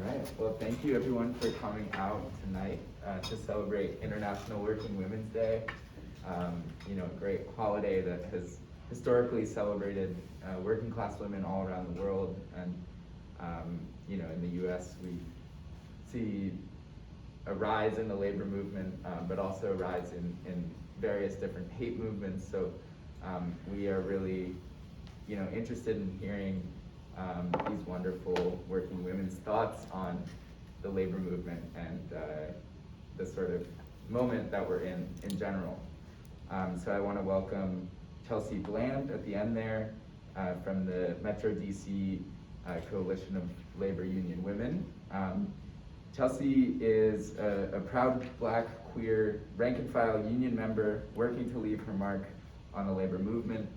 right. Well, thank you everyone for coming out tonight to celebrate International Working Women's Day. A great holiday that has historically celebrated working class women all around the world. And, in the US, we see a rise in the labor movement, but also a rise in various different hate movements. So we are really, interested in hearing these wonderful working women's thoughts on the labor movement and the sort of moment that we're in general. So I want to welcome Chelsea Bland at the end there from the Metro DC Coalition of Labor Union Women. Chelsea is a proud Black, queer, rank-and-file union member working to leave her mark on the labor movement.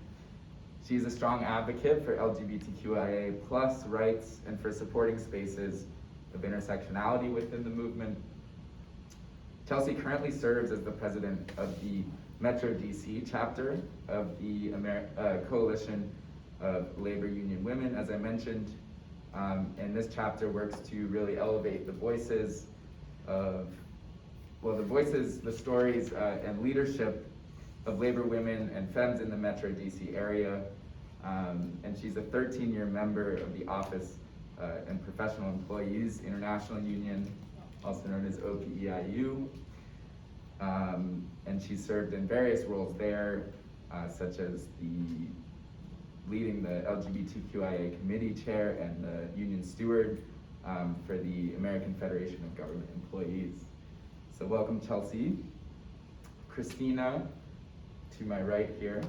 She's a strong advocate for LGBTQIA+ rights and for supporting spaces of intersectionality within the movement. Chelsea currently serves as the president of the Metro DC chapter of the Coalition of Labor Union Women, as I mentioned. And this chapter works to really elevate the voices, the stories, and leadership of labor women and femmes in the Metro DC area. And she's a 13-year member of the Office and Professional Employees International Union, also known as OPEIU. And she served in various roles there, such as leading the LGBTQIA committee chair and the union steward for the American Federation of Government Employees. So welcome, Chelsea. Kristina, to my right here,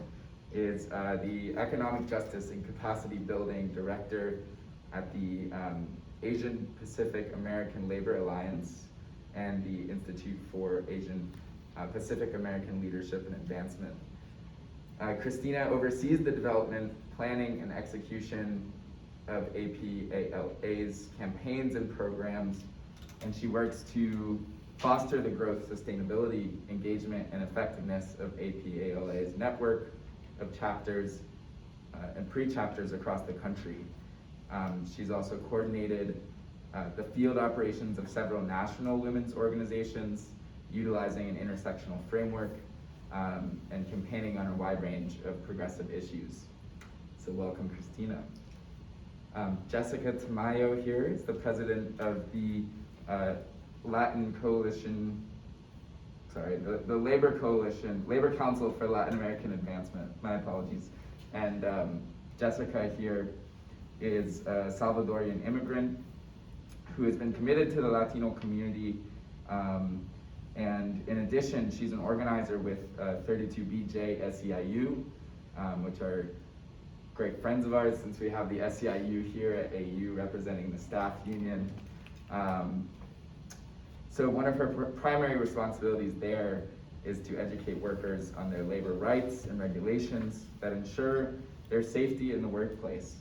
is the Economic Justice and Capacity Building Director at the Asian Pacific American Labor Alliance and the Institute for Asian Pacific American Leadership and Advancement. Kristina oversees the development, planning, and execution of APALA's campaigns and programs, and she works to foster the growth, sustainability, engagement, and effectiveness of APALA's network of chapters and pre-chapters across the country. She's also coordinated the field operations of several national women's organizations, utilizing an intersectional framework and campaigning on a wide range of progressive issues. So welcome, Kristina. Jessica Tamayo here is the president of the the Labor Council for Latin American Advancement, my apologies. And Jessica here is a Salvadorian immigrant who has been committed to the Latino community. And in addition, she's an organizer with 32BJ SEIU, which are great friends of ours since we have the SEIU here at AU representing the staff union. So one of her primary responsibilities there is to educate workers on their labor rights and regulations that ensure their safety in the workplace.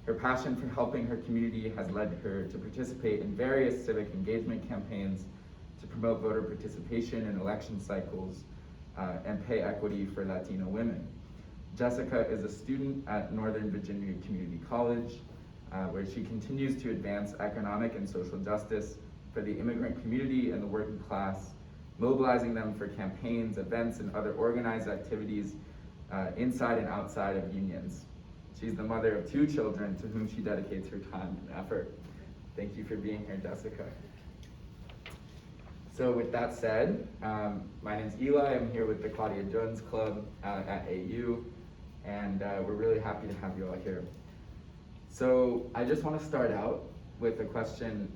Her passion for helping her community has led her to participate in various civic engagement campaigns to promote voter participation in election cycles and pay equity for Latino women. Jessica is a student at Northern Virginia Community College, where she continues to advance economic and social justice for the immigrant community and the working class, mobilizing them for campaigns, events, and other organized activities inside and outside of unions. She's the mother of 2 children to whom she dedicates her time and effort. Thank you for being here, Jessica. So with that said, my name's Eli. I'm here with the Claudia Jones Club at AU, and we're really happy to have you all here. So I just want to start out with a question,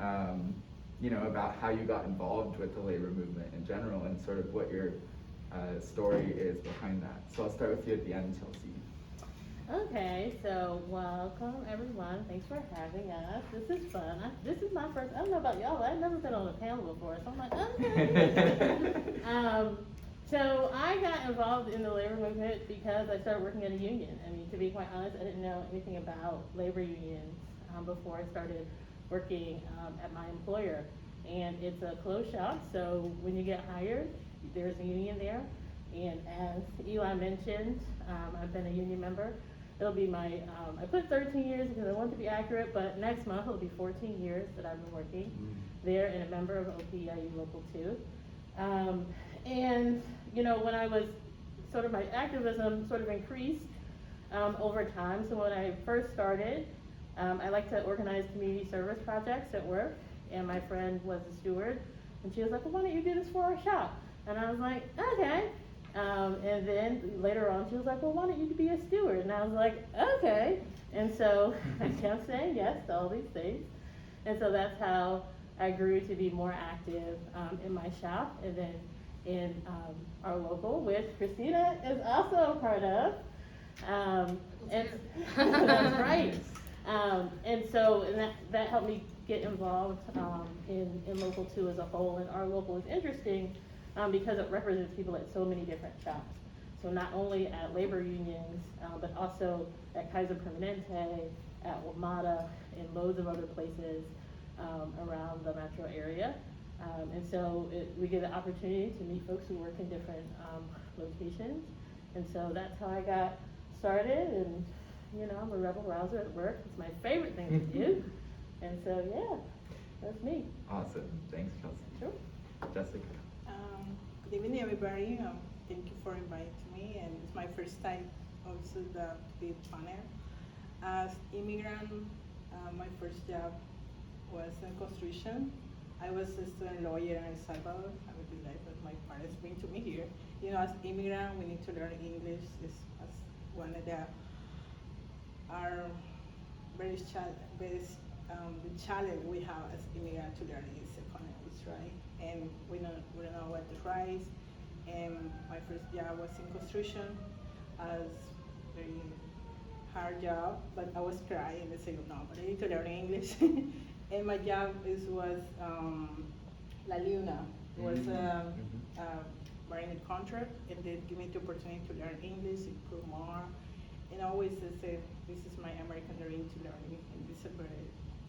about how you got involved with the labor movement in general and sort of what your story is behind that. So I'll start with you at the end, Chelsea. Okay, so welcome everyone. Thanks for having us. This is fun. This is my first, I don't know about y'all, I've never been on a panel before, so I'm like, okay. So I got involved in the labor movement because I started working at a union. I mean, to be quite honest, I didn't know anything about labor unions before I started working at my employer. And it's a closed shop, so when you get hired, there's a union there. And as Eli mentioned, I've been a union member it'll be my, I put 13 years because I want to be accurate, but next month it'll be 14 years that I've been working there and a member of OPIU Local 2. And, you know, when I was, sort of my activism sort of increased over time. So when I first started, I like to organize community service projects at work, and my friend was a steward, and she was like, well, why don't you do this for our shop? And I was like, okay. And then later on, she was like, well, why don't you be a steward? And I was like, okay. And so I kept saying yes to all these things. And so that's how I grew to be more active in my shop, and then in our local, which Kristina is also a part of. And that's right. And so that helped me get involved in local 2 as a whole. And our local is interesting because it represents people at so many different shops. So not only at labor unions, but also at Kaiser Permanente, at WMATA, and loads of other places around the metro area. And so we get the opportunity to meet folks who work in different locations. And so that's how I got started. And, you know, I'm a rebel rouser at work. It's my favorite thing to do. And so, yeah, that's me. Awesome. Thanks, Kelsey. Sure. Jessica. Good evening, everybody. Thank you for inviting me, and it's my first time also to be panel. As immigrant, my first job was in construction. I was a student lawyer in El Salvador. I would be like, but my parents bring to me here. You know, as immigrant, we need to learn English. It's as one of the the challenge we have as immigrants to learn is economics, right? And we don't know what to write. And my first job was in construction, as very hard job, but I was crying and saying, no, but I need to learn English. And my job was La Luna. It was a marine contract, and they give me the opportunity to learn English, improve more. And always I say, this is my American dream to learn, and this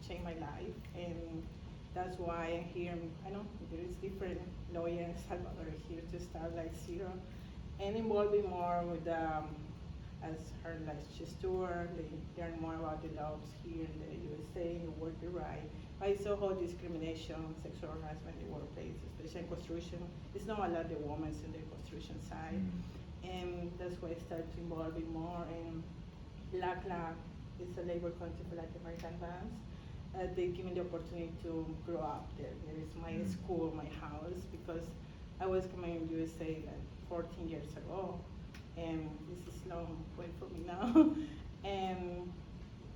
changed my life. And that's why I'm here. I know there is different lawyers in Salvador here to start like zero, and involving more with as her like steward, learn more about the laws here in the USA, the worker right. I saw how discrimination, sexual harassment in the workplace, especially in construction. It's not a lot of women in the construction side. And that's why I started to involve more. And LACLA is a labor country for Latin American bands. They give me the opportunity to grow up there. There is my school, my house, because I was coming in USA like 14 years ago, and this is long way for me now. And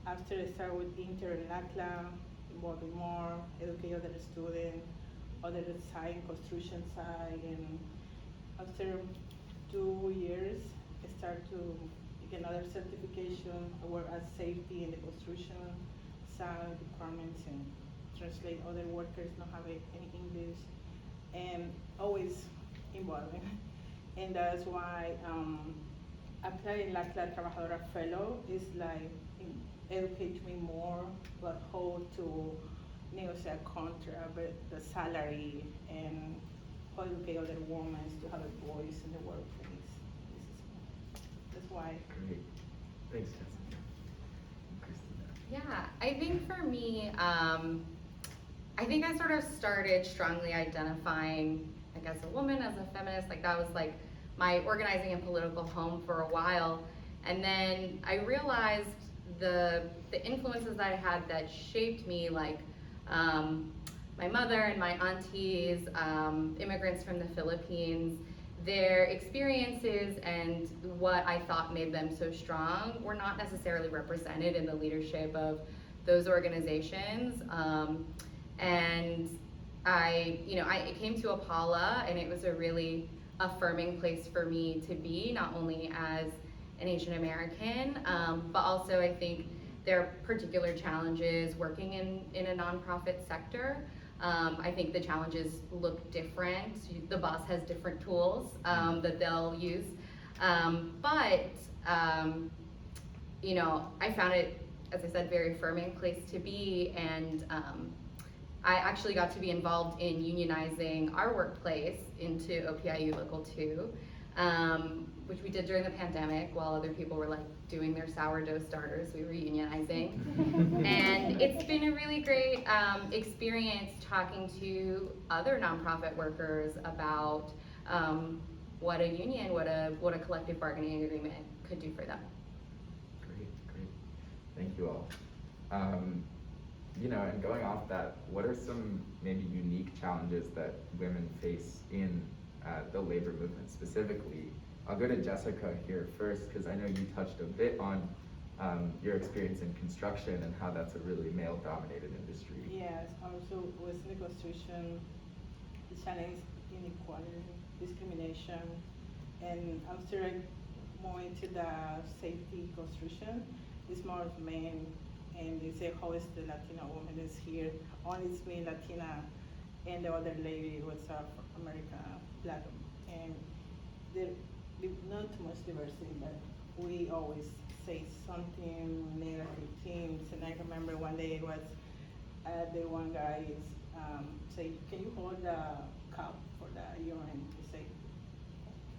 after I started with Inter and LACLA, involving more, educate other students, other side, construction side, and after 2 years, I started to get another certification. I work as safety in the construction side departments and translate other workers not have any English, and always involving. And that's why applying like La Trabajadora Fellow is like educate me more about how to negotiate a contract, but the salary, and how to educate other women to have a voice in the workplace. That's why. Great. Thanks, Jessica. Kristina. Yeah, I think for me, I think I sort of started strongly identifying like as a woman, as a feminist, like that was like my organizing and political home for a while. And then I realized the influences that I had that shaped me, like my mother and my aunties, immigrants from the Philippines, their experiences and what I thought made them so strong were not necessarily represented in the leadership of those organizations. And I came to Apala, and it was a really affirming place for me to be, not only as an Asian American, but also I think there are particular challenges working in a nonprofit sector. I think the challenges look different. The boss has different tools that they'll use. But I found it, as I said, very affirming place to be, and I actually got to be involved in unionizing our workplace into OPIU Local 2. which we did during the pandemic while other people were like doing their sourdough starters. We were unionizing. And it's been a really great experience talking to other nonprofit workers about what a union, what a collective bargaining agreement could do for them. Great. Thank you all. And going off that, what are some maybe unique challenges that women face in the labor movement specifically? I'll go to Jessica here first, because I know you touched a bit on your experience in construction and how that's a really male-dominated industry. Yes, also with the construction, the challenge inequality, discrimination, and I'm still more into the safety construction. It's more of men, and they say, how is the Latina woman is here? Only it's me, Latina, and the other lady was American Black, and there's not too much diversity, but we always say something negative things. And I remember one day it was the one guy is say, can you hold the cup for the urine? He say,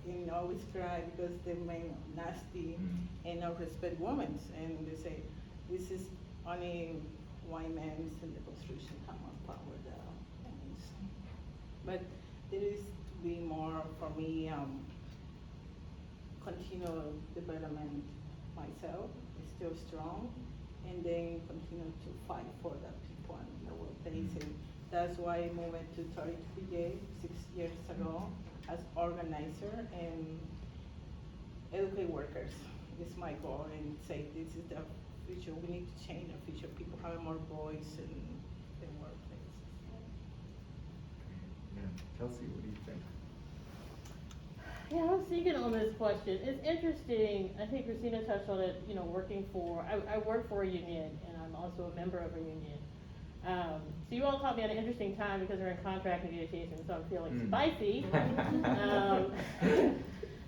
and always cry because they men nasty and not respect women. And they say, this is only white men in the construction come on power the women. But there is to be more for me. Continue development myself, is still strong, and then continue to fight for the people in the workplace. And that's why I moved to 33 6 years ago as organizer and educate workers. It's my goal, and say this is the future. We need to change the future. People have more voice in the workplace. Yeah, Chelsea, what do you think? Yeah, I was thinking on this question. It's interesting. I think Kristina touched on it. I work for a union, and I'm also a member of a union. So you all caught me at an interesting time because we're in contract negotiations, so I'm feeling spicy.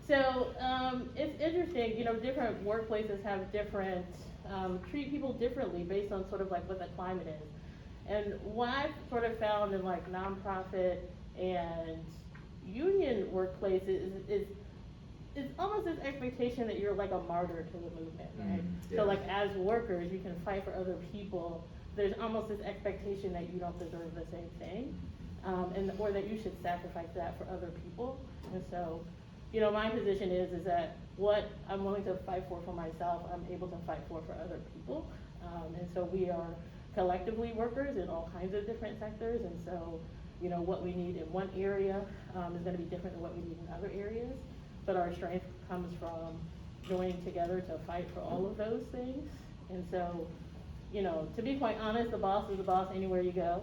It's interesting. Different workplaces have different treat people differently based on sort of like what the climate is. And what I've sort of found in like nonprofit and union workplaces is almost this expectation that you're like a martyr to the movement, right? Yeah. So like as workers, you can fight for other people. There's almost this expectation that you don't deserve the same thing, or that you should sacrifice that for other people. And so, my position is that what I'm willing to fight for myself, I'm able to fight for other people. And so we are collectively workers in all kinds of different sectors, and so what we need in one area is going to be different than what we need in other areas. But our strength comes from joining together to fight for all of those things. And so, to be quite honest, the boss is the boss anywhere you go.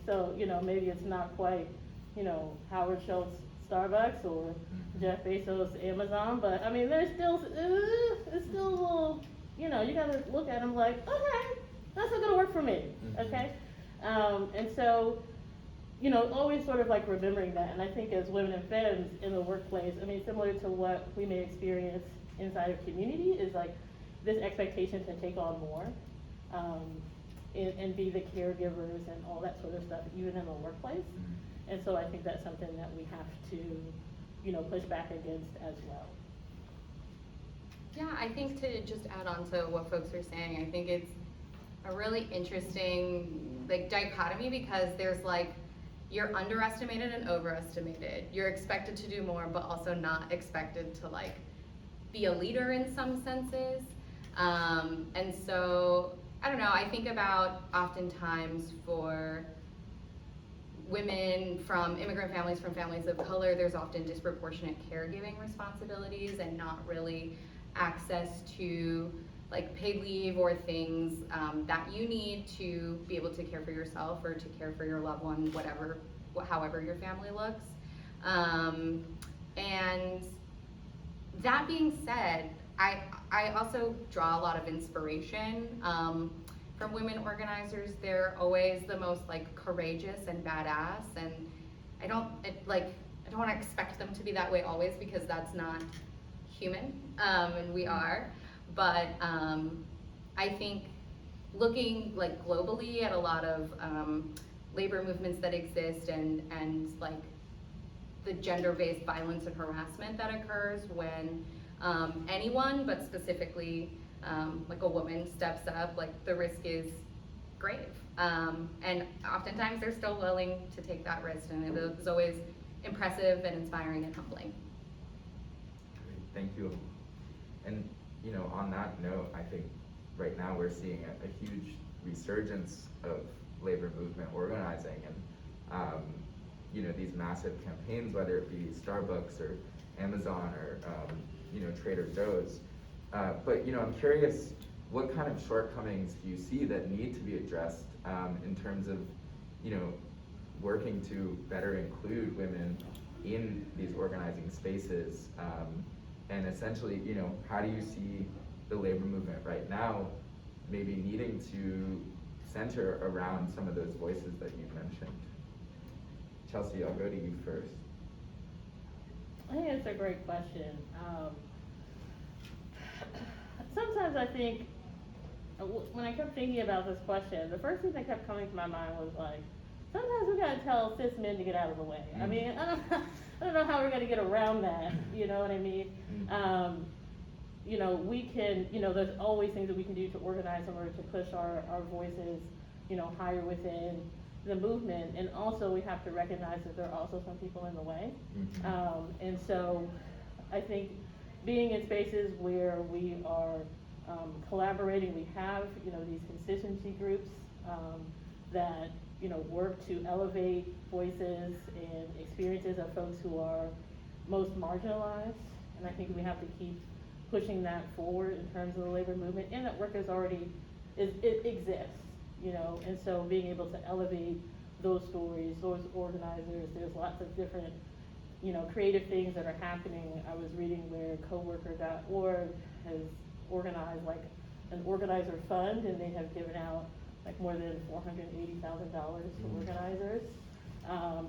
So, maybe it's not quite, Howard Schultz Starbucks or Jeff Bezos Amazon, but I mean, there's still, it's still a little, you gotta look at them like, okay, that's not gonna work for me, okay? And so, always sort of like remembering that. And I think as women and femmes in the workplace, I mean, similar to what we may experience inside of community is like this expectation to take on more, and be the caregivers and all that sort of stuff, even in the workplace. And so I think that's something that we have to, push back against as well. Yeah, I think to just add on to what folks are saying, I think it's a really interesting dichotomy, because there's you're underestimated and overestimated. You're expected to do more, but also not expected to be a leader in some senses. And so, I don't know, I think about oftentimes for women from immigrant families, from families of color, there's often disproportionate caregiving responsibilities and not really access to paid leave or things that you need to be able to care for yourself or to care for your loved one, however your family looks. And that being said, I also draw a lot of inspiration from women organizers. They're always the most courageous and badass, and I don't want to expect them to be that way always, because that's not human, and we are. But I think looking globally at a lot of labor movements that exist and the gender-based violence and harassment that occurs when anyone, but specifically like a woman steps up, like the risk is grave. And oftentimes they're still willing to take that risk, and it is always impressive and inspiring and humbling. Great, thank you. And you know, on that note, I think right now we're seeing a huge resurgence of labor movement organizing, and you know, these massive campaigns, whether it be Starbucks or Amazon or you know, Trader Joe's. But you know, I'm curious, what kind of shortcomings do you see that need to be addressed in terms of, you know, working to better include women in these organizing spaces? And essentially, you know, how do you see the labor movement right now maybe needing to center around some of those voices that you mentioned? Chelsea, I'll go to you first. I think it's a great question. Sometimes I think, when I kept thinking about this question, the first thing that kept coming to my mind was like, sometimes we gotta tell cis men to get out of the way. I mean, I don't know how we're gonna get around that, you know what I mean? You know, we can, you know, there's always things that we can do to organize in order to push our voices, you know, higher within the movement. And also we have to recognize that there are also some people in the way. And so I think being in spaces where we are collaborating, we have, you know, these constituency groups that, you know, work to elevate voices and experiences of folks who are most marginalized. And I think we have to keep pushing that forward in terms of the labor movement, and that work is already, it exists, you know, and so being able to elevate those stories, those organizers, there's lots of different, you know, creative things that are happening. I was reading where coworker.org has organized like an organizer fund, and they have given out like more than $480,000 to organizers.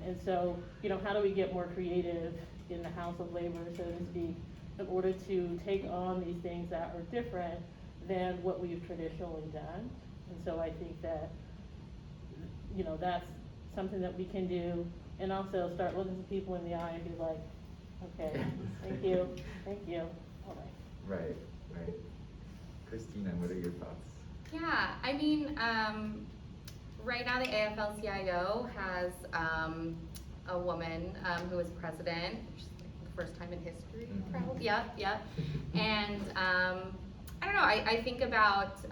And so, you know, how do we get more creative in the House of Labor, so to speak, in order to take on these things that are different than what we've traditionally done? And so I think that, you know, that's something that we can do, and also start looking to people in the eye and be like, okay, thank you, all right. Right. Kristina, what are your thoughts? Yeah, I mean, right now the AFL-CIO has a woman who is president, which is like the first time in history, probably. Yep. And I don't know, I think about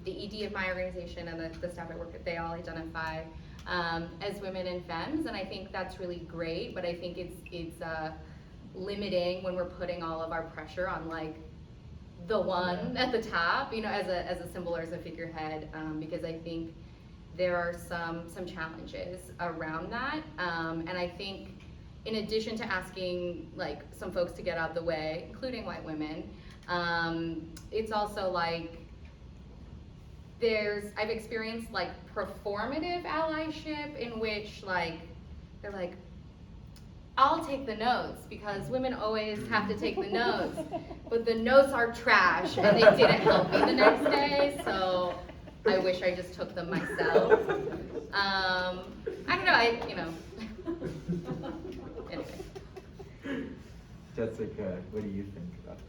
the ED of my organization and the staff I work with, they all identify as women and femmes, and I think that's really great, but I think it's limiting when we're putting all of our pressure on like the one at the top, you know, as a symbol or as a figurehead, because I think there are some challenges around that, and I think in addition to asking like some folks to get out of the way, including white women, it's also like I've experienced like performative allyship in which like they're like, I'll take the notes because women always have to take the notes, but the notes are trash and they didn't help me the next day, so I wish I just took them myself. I don't know, you know. Anyway. Jessica, what do you think about this?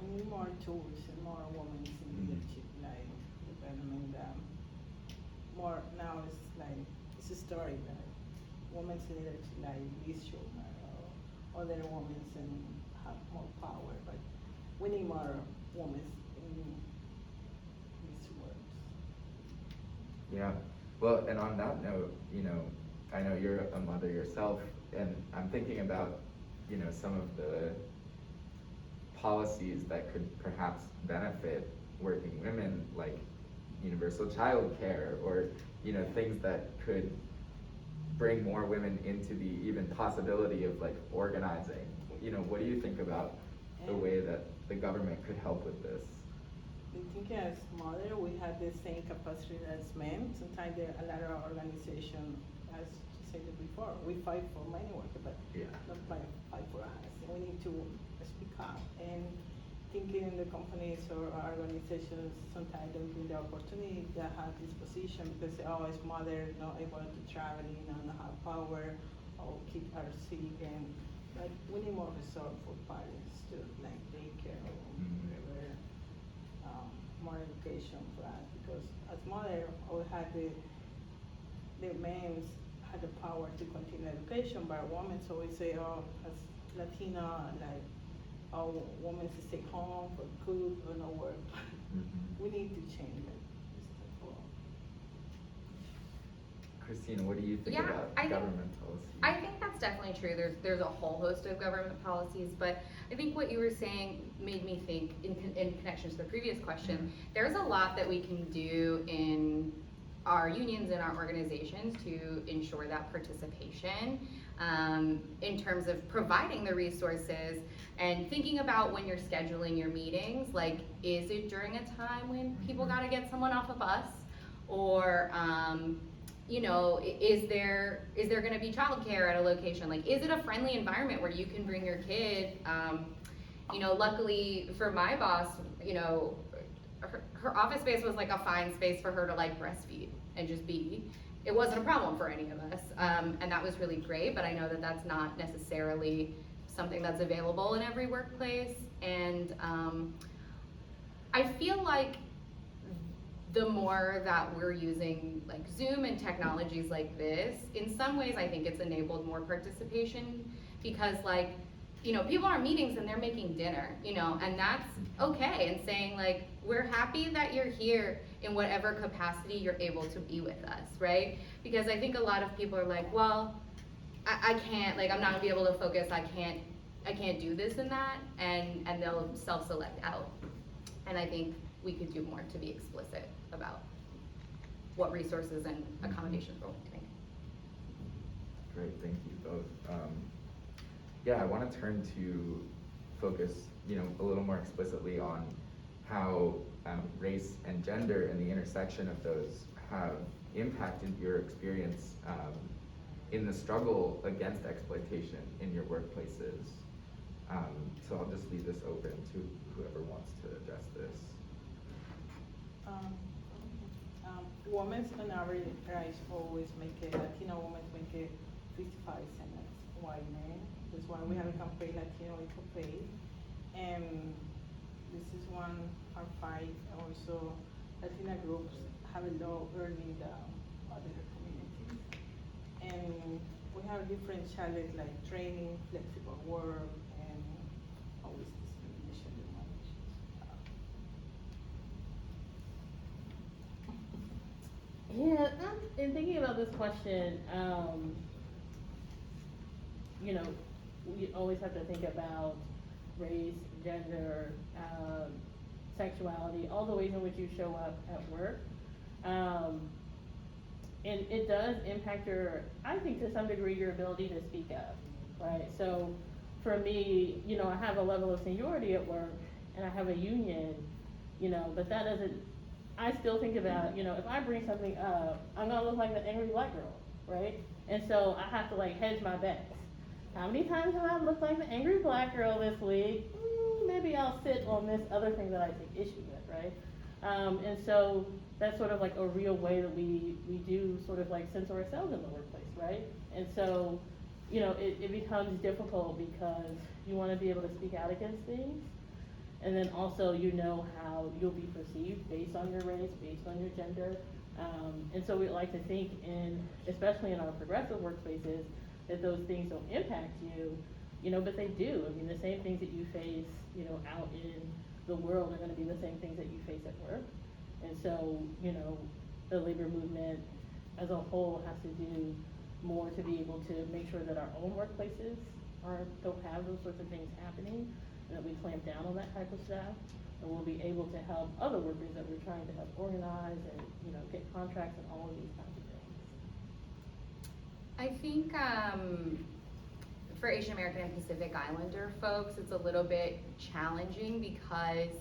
We need more tools and more women in leadership, like development. More now it's like it's a story that women's leadership, like this show, or other women and have more power, but we need more women in these words. Yeah, well, and on that note, you know, I know you're a mother yourself, and I'm thinking about, you know, some of the policies that could perhaps benefit working women, like universal child care, or, you know, things that could bring more women into the even possibility of like organizing. You know, what do you think about the way that the government could help with this? I think as mother, we have the same capacity as men. Sometimes there are a lot of organizations, as you said before, we fight for many work, but don't fight for us. And we need to speak up. And thinking in the companies or organizations, sometimes don't give the opportunity to have this position because they always mother not able to travel, not have power, our kids are sick, and like we need more resource for parents to like daycare or whatever, more education for us, because as mother, we had the men had the power to continue education, but women always say, oh, as Latina, like, oh, women to stay home for cook or no work. We need to change it. Kristina, what do you think Yeah, about I think- government policy? I think that's definitely true. There's a whole host of government policies, but I think what you were saying made me think in connection to the previous question, there's a lot that we can do in our unions and our organizations to ensure that participation, in terms of providing the resources and thinking about when you're scheduling your meetings, like, is it during a time when people gotta get someone off a bus? Or, you know, is there gonna be childcare at a location? Like, is it a friendly environment where you can bring your kid? You know, luckily for my boss, you know, her office space was like a fine space for her to like breastfeed and just be. It wasn't a problem for any of us, and that was really great, but I know that that's not necessarily something that's available in every workplace, and I feel like the more that we're using like Zoom and technologies like this, in some ways I think it's enabled more participation, because like, you know, people are in meetings and they're making dinner, you know, and that's okay, and saying like, we're happy that you're here in whatever capacity you're able to be with us, right? Because I think a lot of people are like, well, I can't, like, I'm not gonna be able to focus, I can't do this and that, and they'll self-select out. And I think we could do more to be explicit about what resources and accommodations we're making. Great, thank you both. Yeah, I want to turn to focus, you know, a little more explicitly on how race and gender and the intersection of those have impacted your experience in the struggle against exploitation in your workplaces. So I'll just leave this open to whoever wants to address this. Women on average always make it, Latino women make it 55 cents white men. That's why we have a campaign, Latino Equal Pay. And this is one our fight. Also, Latina groups have a low earning than other communities. And we have different challenges like training, flexible work, and always discrimination and management. Yeah, in thinking about this question, you know, we always have to think about race, gender, sexuality, all the ways in which you show up at work. And it does impact I think to some degree, your ability to speak up, right? So for me, you know, I have a level of seniority at work and I have a union, you know, but that doesn't, I still think about, you know, if I bring something up, I'm gonna look like the angry black girl, right? And so I have to like hedge my bets. How many times have I looked like the angry black girl this week? Maybe I'll sit on this other thing that I take issue with, right? And so that's sort of like a real way that we do sort of like censor ourselves in the workplace, right? And so, you know, it becomes difficult because you wanna be able to speak out against things. And then also, you know how you'll be perceived based on your race, based on your gender. And so we like to think especially in our progressive workspaces, that those things don't impact you, know, but they do. I mean, the same things that you face, you know, out in the world are gonna be the same things that you face at work. And so, you know, the labor movement as a whole has to do more to be able to make sure that our own workplaces don't have those sorts of things happening, and that we clamp down on that type of stuff, and we'll be able to help other workers that we're trying to help organize and, you know, get contracts and all of these kinds of things. I think for Asian American and Pacific Islander folks, it's a little bit challenging because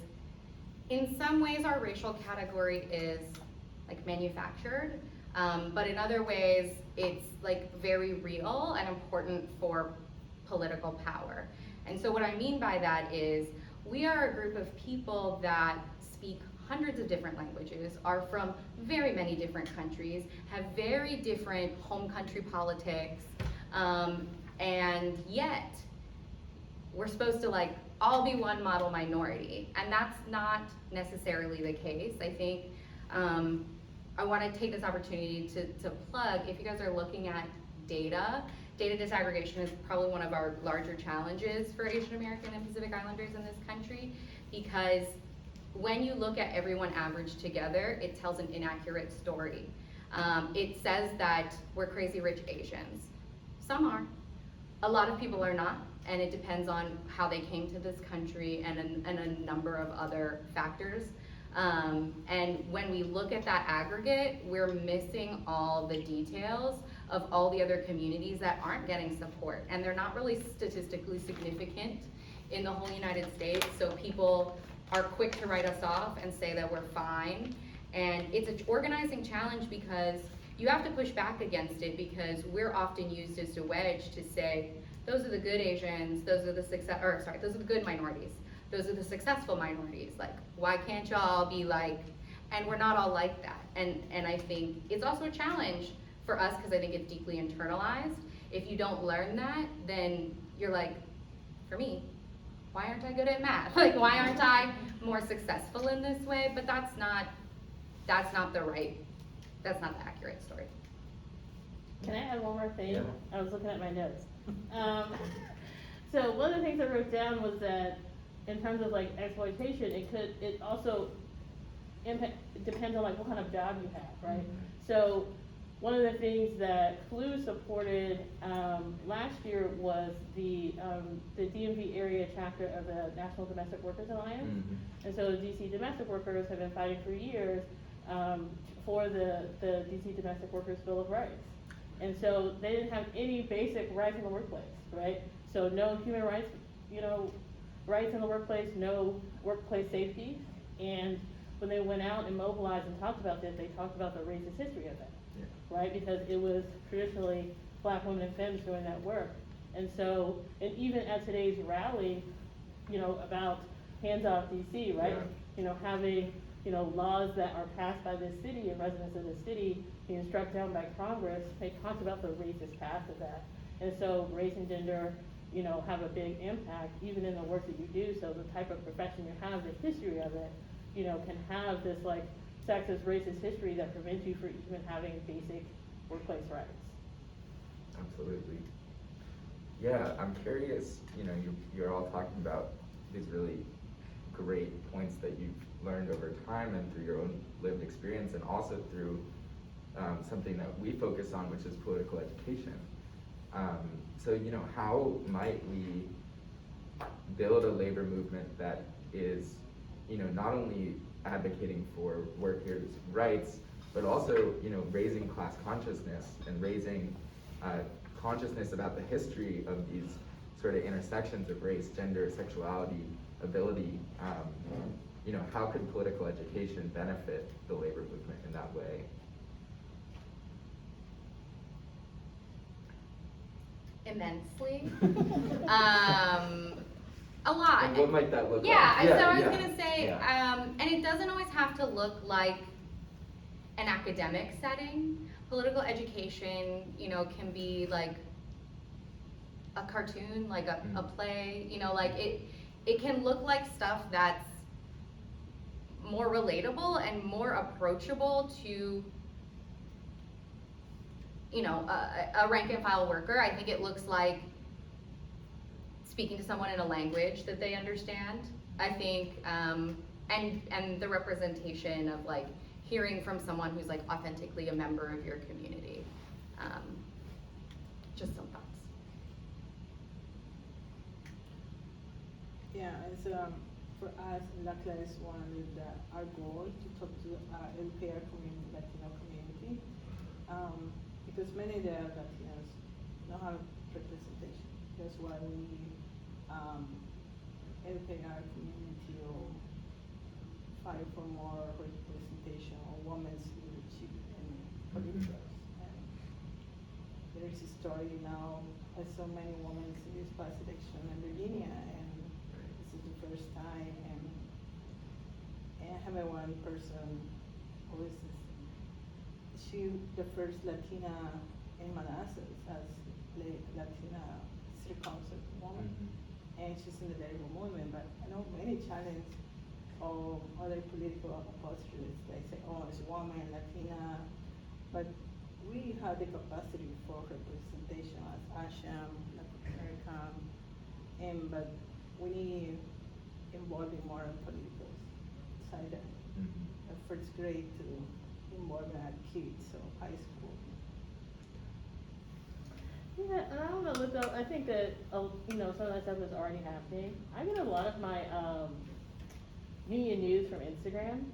in some ways our racial category is like manufactured, but in other ways it's like very real and important for political power. And so what I mean by that is we are a group of people that speak hundreds of different languages, are from very many different countries, have very different home country politics, And yet, we're supposed to like all be one model minority, and that's not necessarily the case. I think I want to take this opportunity to plug, if you guys are looking at data disaggregation is probably one of our larger challenges for Asian American and Pacific Islanders in this country, because when you look at everyone averaged together, it tells an inaccurate story. It says that we're crazy rich Asians. Some are. A lot of people are not, and it depends on how they came to this country and a number of other factors. And when we look at that aggregate, we're missing all the details of all the other communities that aren't getting support, and they're not really statistically significant in the whole United States, so people are quick to write us off and say that we're fine. And it's an organizing challenge because you have to push back against it, because we're often used as a wedge to say, those are the good Asians, those are the those are the good minorities, those are the successful minorities, like, why can't y'all be like, and we're not all like that. And I think it's also a challenge for us, because I think it's deeply internalized. If you don't learn that, then you're like, for me, why aren't I good at math? Like, why aren't I more successful in this way? But that's not the accurate story. Can I add one more thing? Yeah. I was looking at my notes. So one of the things I wrote down was that in terms of like exploitation, it also depends on like what kind of job you have, right? So one of the things that CLU supported last year was the DMV area chapter of the National Domestic Workers Alliance. And so the DC domestic workers have been fighting for years for the DC Domestic Workers Bill of Rights. And so they didn't have any basic rights in the workplace, right? So no human rights, rights in the workplace, no workplace safety. And when they went out and mobilized and talked about this, they talked about the racist history of it, right? Because it was traditionally black women and femmes doing that work. And so, and even at today's rally, about Hands Off DC, right? Having, laws that are passed by this city and residents of the city being struck down by Congress, they talked about the racist past of that. And so race and gender, have a big impact even in the work that you do. So the type of profession you have, the history of it, can have this like sexist, racist history that prevents you from even having basic workplace rights. Absolutely. Yeah, I'm curious, you're all talking about these really great points that you've learned over time and through your own lived experience, and also through something that we focus on, which is political education. So, how might we build a labor movement that is, not only advocating for workers' rights, but also, raising class consciousness and raising consciousness about the history of these sort of intersections of race, gender, sexuality, ability. How could political education benefit the labor movement in that way? Immensely. A lot. And what might that look So like? I was gonna say, and it doesn't always have to look like an academic setting. Political education, can be like a cartoon, like a play, it can look like stuff that's more relatable and more approachable to, a rank and file worker. I think it looks like speaking to someone in a language that they understand. I think, and the representation of like hearing from someone who's like authentically a member of your community. Just some thoughts. Yeah, it's for us in La Clase one is our goal to talk to LPR community, Latino community, because many of the Latinos don't have representation. That's why we LPR community will fight for more representation of women's leadership in politics. And there is a story now of so many women in this past election in Virginia, and this is the first time, and I have one person who is the first Latina in Manassas as Latina city council woman. And she's in the labor movement, but I know many challenge or other political postures. They say, oh, it's woman, Latina, but we have the capacity for representation as Asian, Latin American, but we need involving more in political side of first grade to involve our kids, so high school. Yeah, and I don't know, look, though, I think that, you know, some of that stuff is already happening. I get a lot of my, union news from Instagram.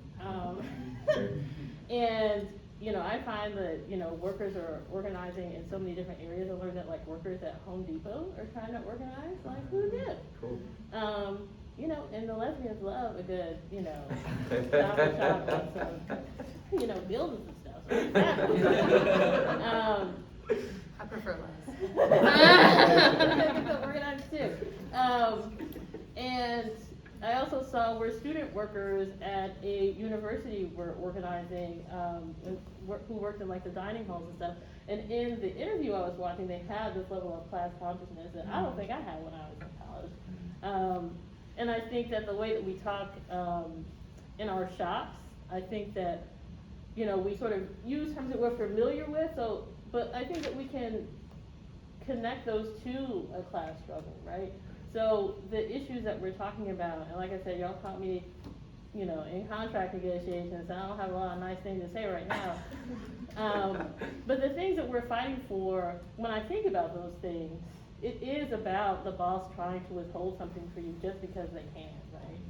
And, you know, I find that, you know, workers are organizing in so many different areas. I learned that, like, workers at Home Depot are trying to organize, like, who knew? Cool. You know, and the lesbians love a good, you know, stop and shop on some, you know, buildings and stuff. So I prefer less. Get organized too. And I also saw where student workers at a university were organizing, who worked in like the dining halls and stuff. And in the interview I was watching, they had this level of class consciousness that I don't think I had when I was in college. And I think that the way that we talk in our shops, I think that, you know, we sort of use terms that we're familiar with, so, but I think that we can connect those to a class struggle, right? So the issues that we're talking about, and like I said, y'all caught me, you know, in contract negotiations, and I don't have a lot of nice things to say right now. But the things that we're fighting for, when I think about those things, it is about the boss trying to withhold something for you just because they can, right?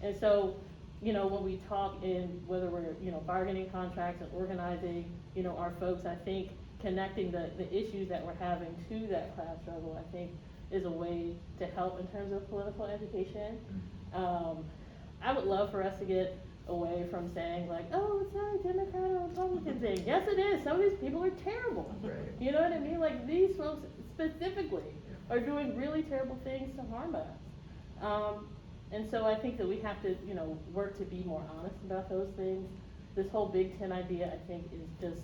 And so, you know, when we talk in, whether we're, you know, bargaining contracts and organizing, you know, our folks, I think connecting the issues that we're having to that class struggle, I think is a way to help in terms of political education. I would love for us to get away from saying like, oh, it's not a Democrat or Republican thing. Yes, it is. Some of these people are terrible. Right. You know what I mean? Like these folks specifically are doing really terrible things to harm us. And so I think that we have to, you know, work to be more honest about those things. This whole Big Ten idea, I think, is just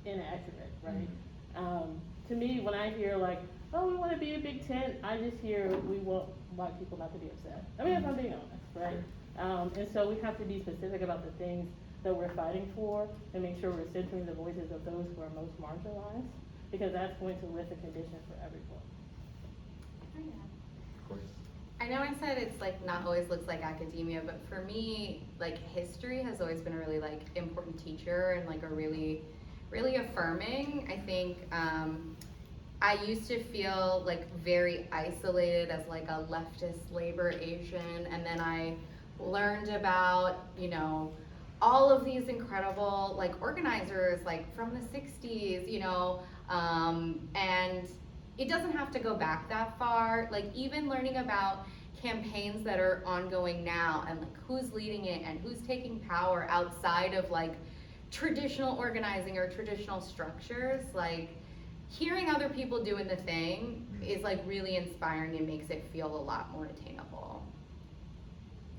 inaccurate, right? To me, when I hear like, oh, we want to be a Big Ten, I just hear we want white people not to be upset. I mean, if I'm being honest, right? And so we have to be specific about the things that we're fighting for and make sure we're centering the voices of those who are most marginalized, because that's going to lift the condition for everyone. Of course. I know I said it's like not always looks like academia, but for me, like history has always been a really like important teacher and like a really, really affirming. I think I used to feel like very isolated as like a leftist labor Asian, and then I learned about, you know, all of these incredible like organizers like from the 60s, you know, and it doesn't have to go back that far. Like even learning about campaigns that are ongoing now and like who's leading it and who's taking power outside of like traditional organizing or traditional structures, like hearing other people doing the thing is like really inspiring and makes it feel a lot more attainable.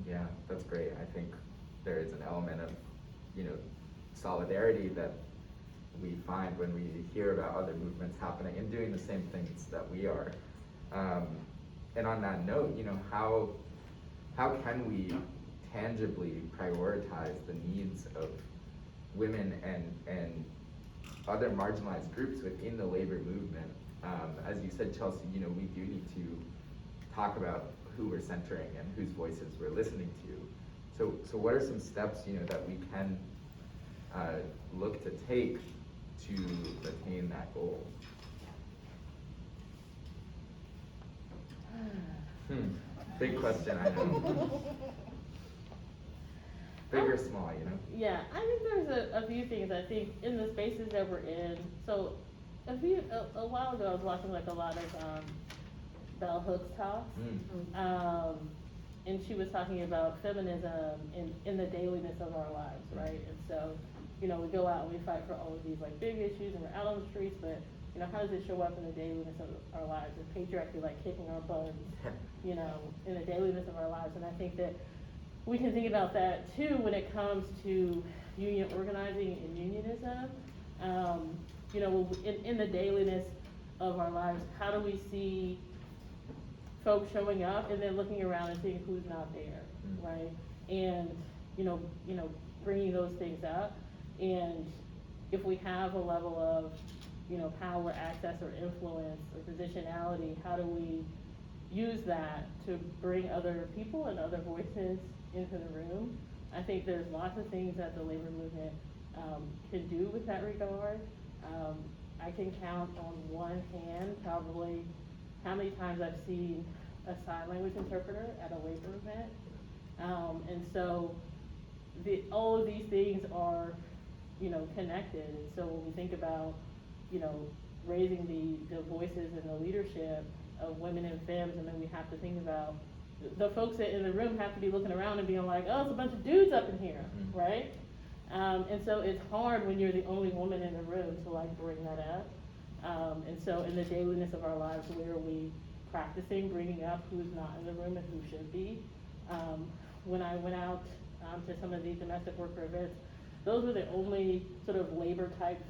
Yeah, that's great. I think there is an element of, you know, solidarity that we find when we hear about other movements happening and doing the same things that we are. And on that note, you know, how can we tangibly prioritize the needs of women and other marginalized groups within the labor movement? As you said, Chelsea, you know, we do need to talk about who we're centering and whose voices we're listening to. So what are some steps, you know, that we can look to take to attain that goal? Big question, I know. Big or small, you know? Yeah, I think there's a few things. I think in the spaces that we're in, so a while ago I was watching like a lot of Bell Hooks talks, and she was talking about feminism in the dailiness of our lives, right? And so, you know, we go out and we fight for all of these like big issues and we're out on the streets, but you know, how does it show up in the dailiness of our lives? Is patriarchy like kicking our butts, you know, in the dailiness of our lives? And I think that we can think about that too when it comes to union organizing and unionism. you know, in the dailiness of our lives, how do we see folks showing up and then looking around and seeing who's not there, right? And, you know, bringing those things up. And if we have a level of, you know, power, access, or influence, or positionality, how do we use that to bring other people and other voices into the room? I think there's lots of things that the labor movement can do with that regard. I can count on one hand probably how many times I've seen a sign language interpreter at a labor event. And so all of these things are, you know, connected. And so when we think about, you know, raising the voices and the leadership of women and femmes, and then we have to think about the folks that in the room have to be looking around and being like, oh, it's a bunch of dudes up in here, right? And so it's hard when you're the only woman in the room to like bring that up. And so in the dailiness of our lives, where are we practicing bringing up who's not in the room and who should be? When I went out to some of these domestic worker events, those were the only sort of labor type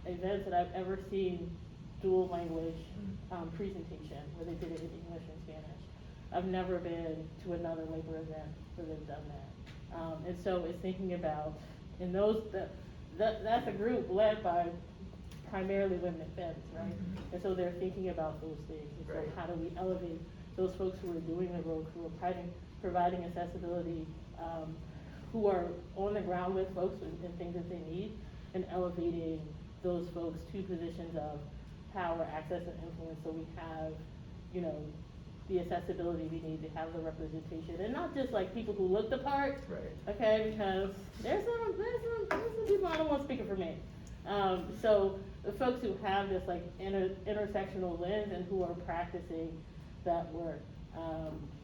events that I've ever seen dual language presentation, where they did it in English and Spanish. I've never been to another labor event where they've done that. And so it's thinking about, in those, that's a group led by primarily women and femmes, right? And so they're thinking about those things. And so how do we elevate those folks who are doing the work, who are providing accessibility, who are on the ground with folks and things that they need, and elevating those folks to positions of power, access, and influence, so we have, you know, the accessibility we need to have the representation, and not just like people who look the part, okay, because there's some people I don't want speaking for me. So the folks who have this like intersectional lens and who are practicing that work.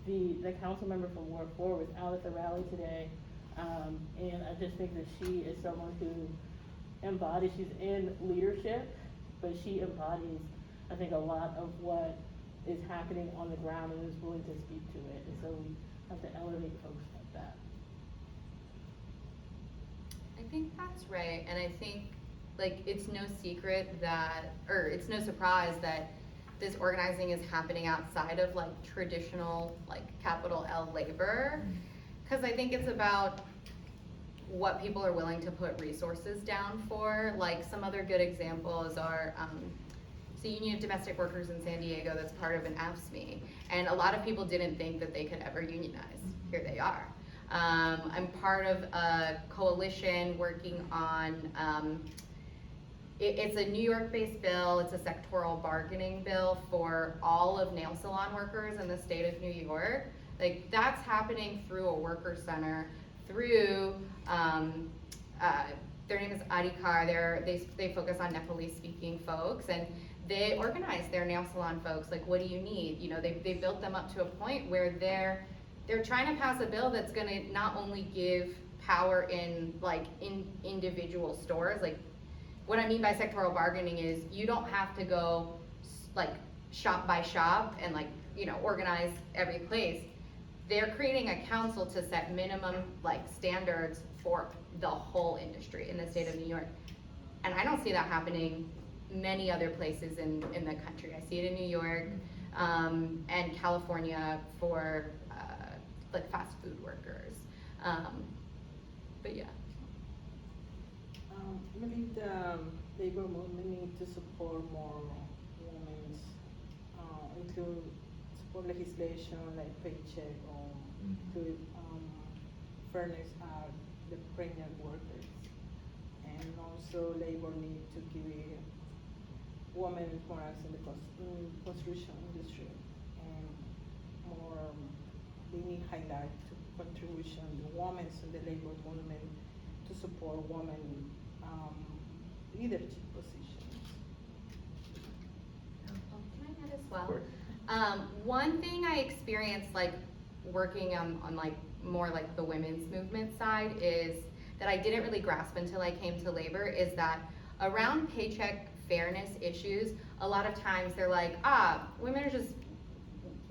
The council member from Ward 4 was out at the rally today, and I just think that she is someone who embodies, she's in leadership, but she embodies, I think, a lot of what is happening on the ground and is willing to speak to it. And so we have to elevate folks like that. I think that's right, and I think like it's no secret that, or it's no surprise that this organizing is happening outside of like traditional like capital L labor, because I think it's about what people are willing to put resources down for. Like some other good examples are the Union of Domestic Workers in San Diego that's part of an AFSCME, and a lot of people didn't think that they could ever unionize. Here they are. I'm part of a coalition working on, it's a New York-based bill. It's a sectoral bargaining bill for all of nail salon workers in the state of New York. Like that's happening through a worker center, through, their name is Adhikar. They focus on Nepalese speaking folks, and they organize their nail salon folks. Like, what do you need? You know, they built them up to a point where they're trying to pass a bill that's gonna not only give power in individual stores. Like, what I mean by sectoral bargaining is you don't have to go like shop by shop and like, you know, organize every place. They're creating a council to set minimum like standards for the whole industry in the state of New York. And I don't see that happening many other places in the country. I see it in New York and California for like fast food workers. But yeah. I believe the labor movement needs to support more women, include support legislation like paycheck or to fairness of the pregnant workers. And also labor need to give women more access in the construction industry, and more they need highlight to contribution the women in the labor movement to support women leadership positions. Can I add as well? One thing I experienced like working on like more like the women's movement side is that I didn't really grasp until I came to labor is that around paycheck fairness issues, a lot of times they're like, women are just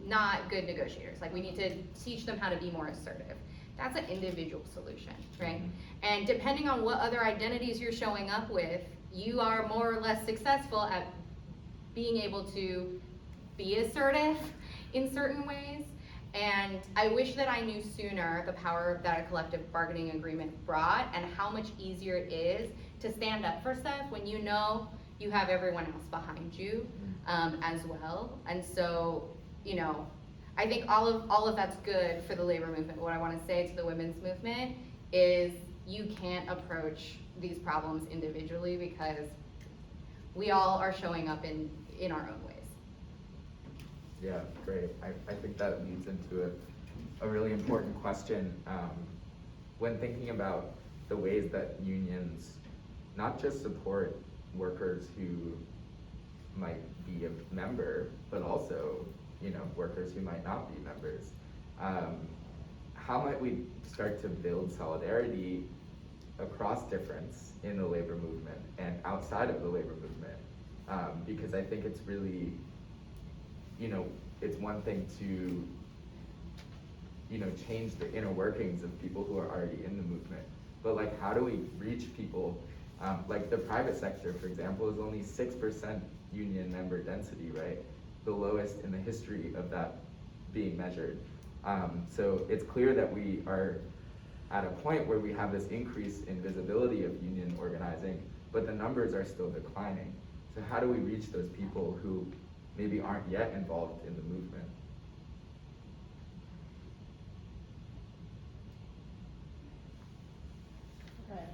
not good negotiators. Like we need to teach them how to be more assertive. That's an individual solution, right? And depending on what other identities you're showing up with, you are more or less successful at being able to be assertive in certain ways. And I wish that I knew sooner the power that a collective bargaining agreement brought and how much easier it is to stand up for stuff when you know you have everyone else behind you as well. And so, you know, I think all of that's good for the labor movement. What I want to say to the women's movement is you can't approach these problems individually because we all are showing up in our own ways. Yeah, great. I think that leads into a really important question. When thinking about the ways that unions not just support workers who might be a member, but also, you know, workers who might not be members. How might we start to build solidarity across difference in the labor movement and outside of the labor movement? Because I think it's really, you know, it's one thing to, you know, change the inner workings of people who are already in the movement, but like, how do we reach people? Like the private sector, for example, is only 6% union member density, right? The lowest in the history of that being measured. So it's clear that we are at a point where we have this increase in visibility of union organizing, but the numbers are still declining. So how do we reach those people who maybe aren't yet involved in the movement? Okay,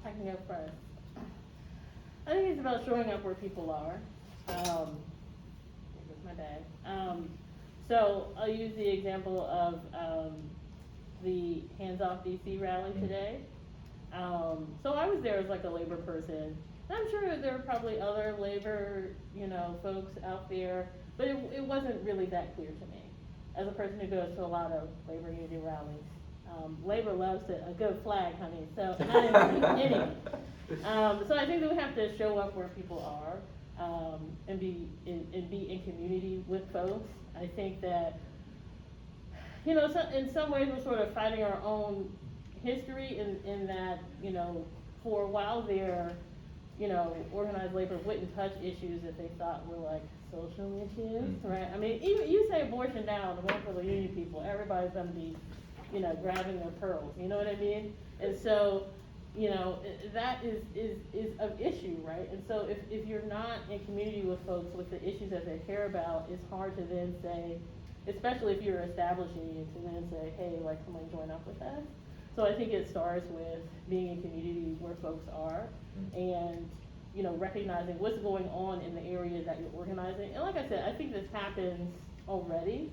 I can go first. I think it's about showing up where people are. With my dad. So I'll use the example of the Hands Off DC rally today. So I was there as like a labor person. And I'm sure there were probably other labor, you know, folks out there, but it wasn't really that clear to me. As a person who goes to a lot of labor union rallies, labor loves a good flag, honey. So and I didn't see any. So I think that we have to show up where people are, and be in community with folks. I think that, you know, in some ways we're sort of fighting our own history in that, you know, for a while there, you know, organized labor wouldn't touch issues that they thought were like social issues, right? I mean, even you say abortion now, the one for the union people, everybody's gonna be, you know, grabbing their pearls, you know what I mean? And so, you know, that is an issue, right? And so if you're not in community with folks with the issues that they care about, it's hard to then say, especially if you're establishing unions, to then say, hey, like, come on, join up with us. So I think it starts with being in community where folks are and, you know, recognizing what's going on in the area that you're organizing. And like I said, I think this happens already.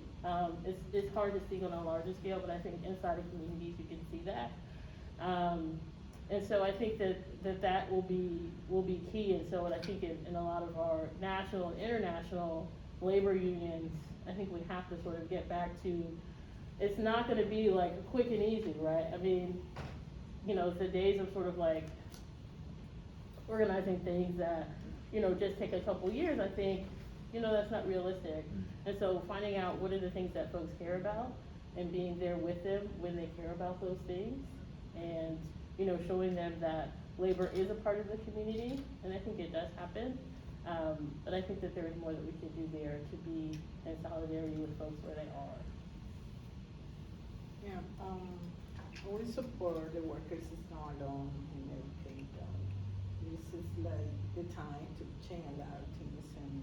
It's hard to see on a larger scale, but I think inside of communities you can see that. And so I think that will be key. And so what I think in a lot of our national and international labor unions, I think we have to sort of get back to, it's not gonna be like quick and easy, right? I mean, you know, the days of sort of like organizing things that, you know, just take a couple years, I think, you know, that's not realistic. And so finding out what are the things that folks care about and being there with them when they care about those things, and, you know, showing them that labor is a part of the community, and I think it does happen. But I think that there is more that we can do there to be in solidarity with folks where they are. Yeah, we support the workers is not alone in everything. This is like the time to change a lot of things and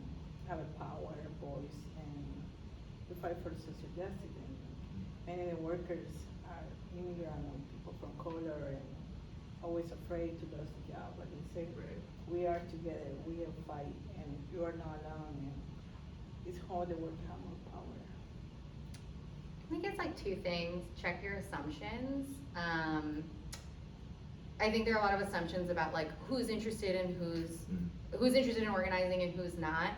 have a power, a voice, and to fight for social justice. And many of the workers are immigrant and people from color and always afraid to lose the job. But they say, we are together, we are fight, and you are not alone. And it's hard to work have more power. I think it's like two things. Check your assumptions. I think there are a lot of assumptions about like who's interested in who's interested in organizing and who's not.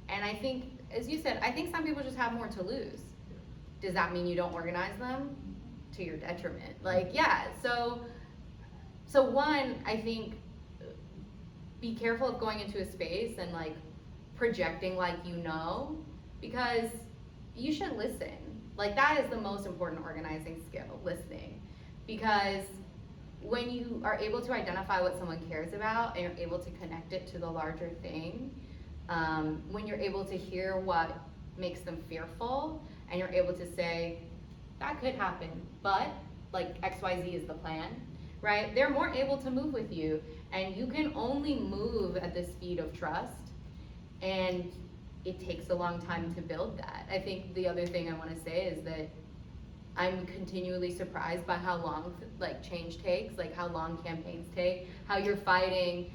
And I think, as you said, I think some people just have more to lose. Does that mean you don't organize them? To your detriment. Like, yeah, so one, I think, be careful of going into a space and like projecting like you know, because you should listen. Like that is the most important organizing skill, listening. Because when you are able to identify what someone cares about and you're able to connect it to the larger thing, when you're able to hear what makes them fearful and you're able to say, that could happen, but like XYZ is the plan, right? They're more able to move with you, and you can only move at the speed of trust, and it takes a long time to build that. I think the other thing I want to say is that I'm continually surprised by how long like change takes, like how long campaigns take, how you're fighting,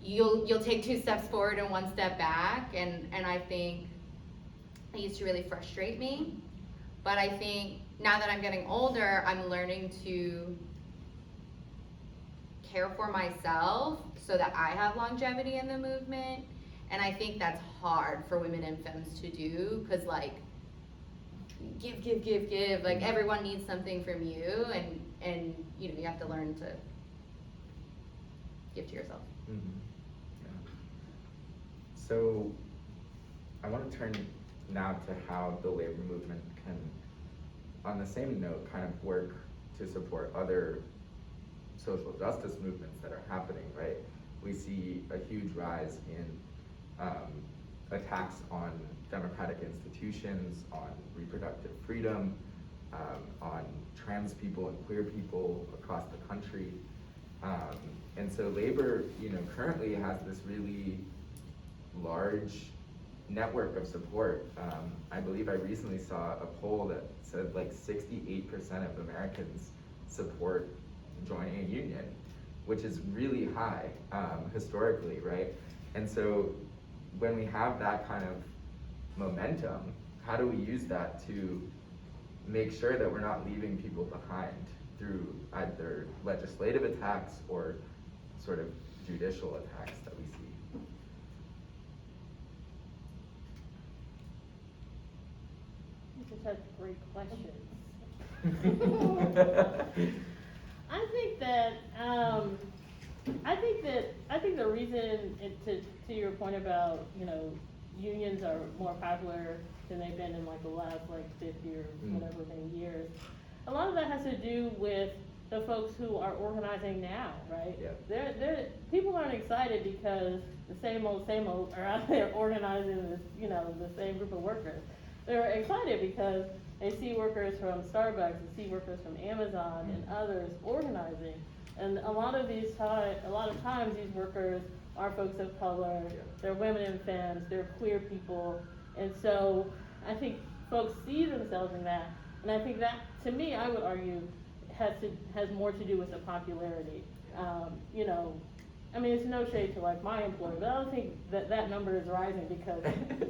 you'll take 2 steps forward and 1 step back, and I think it used to really frustrate me. But I think now that I'm getting older, I'm learning to care for myself so that I have longevity in the movement. And I think that's hard for women and femmes to do, because like, give, like everyone needs something from you, and you know, you have to learn to give to yourself. Mm-hmm. Yeah. So I want to turn now to how the labor movement can, on the same note, kind of work to support other social justice movements that are happening, right? We see a huge rise in attacks on democratic institutions, on reproductive freedom, on trans people and queer people across the country. And so labor, you know, currently has this really large network of support. I believe I recently saw a poll that said like 68% of Americans support joining a union, which is really high historically, right? And so when we have that kind of momentum, how do we use that to make sure that we're not leaving people behind through either legislative attacks or sort of judicial attacks that we see? You just had great questions. I think the reason, to your point about, you know, unions are more popular than they've been in like the last like 50 or whatever many years, a lot of that has to do with the folks who are organizing now, right? Yeah. They're people aren't excited because the same old are out there organizing this, you know, the same group of workers. They're excited because they see workers from Starbucks, they see workers from Amazon and others organizing. And a lot of times these workers are folks of color, they're women and femmes, they're queer people. And so I think folks see themselves in that. And I think that, to me, I would argue, has more to do with the popularity. You know, I mean, it's no shade to like my employer, but I don't think that number is rising because,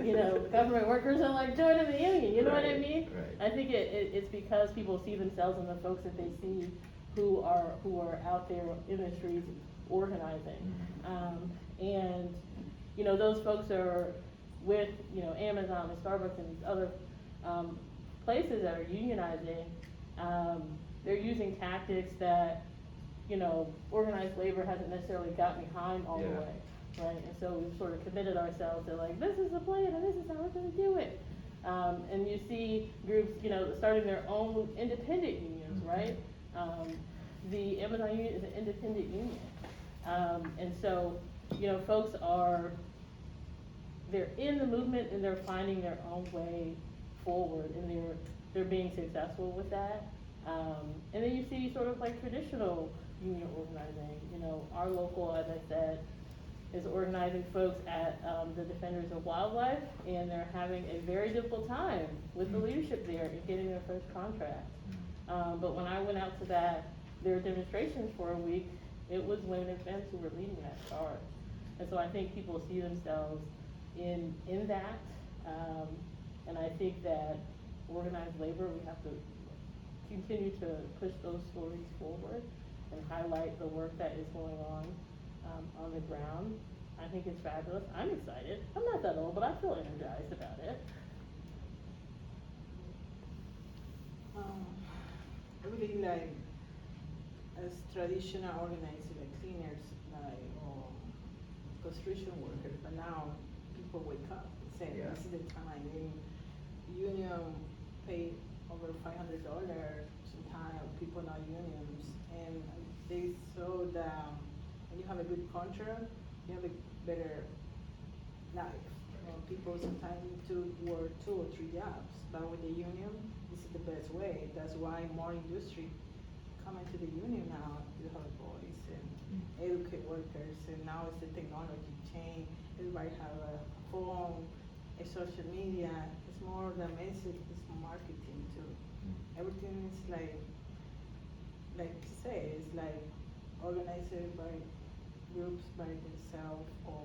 you know, government workers are like joining the union, you know what I mean? Right. I think it's because people see themselves in the folks that they see who are out there in the streets organizing. And, you know, those folks are with, you know, Amazon and Starbucks and these other places that are unionizing. They're using tactics that, you know, organized labor hasn't necessarily gotten behind all the way, right? And so we've sort of committed ourselves to like, this is the plan and this is how we're gonna do it. And you see groups, you know, starting their own independent unions, right? The Amazon union is an independent union. And so, you know, folks they're in the movement and they're finding their own way forward, and they're being successful with that. And then you see sort of like traditional union organizing. You know, our local, as I said, is organizing folks at the Defenders of Wildlife, and they're having a very difficult time with the leadership there in getting their first contract. But when I went out to their demonstrations for a week, it was women and femmes who were leading that charge. And so I think people see themselves in that, and I think that organized labor, we have to continue to push those stories forward and highlight the work that is going on the ground. I think it's fabulous. I'm excited. I'm not that old, but I feel energized about it. I believe like as traditional organizers, like cleaners, like construction workers, but now people wake up and say, this is the time. And union pay over $500 sometimes, people not unions, and they saw that when you have a good contract, you have a better life. People sometimes need to work 2 or 3 jobs, but with the union, this is the best way. That's why more industry coming to the union now. You have a voice and educate workers, and now it's the technology change. Everybody have a phone, a social media. It's more the message, it's marketing too. Everything is like you say, it's like organized by groups by themselves or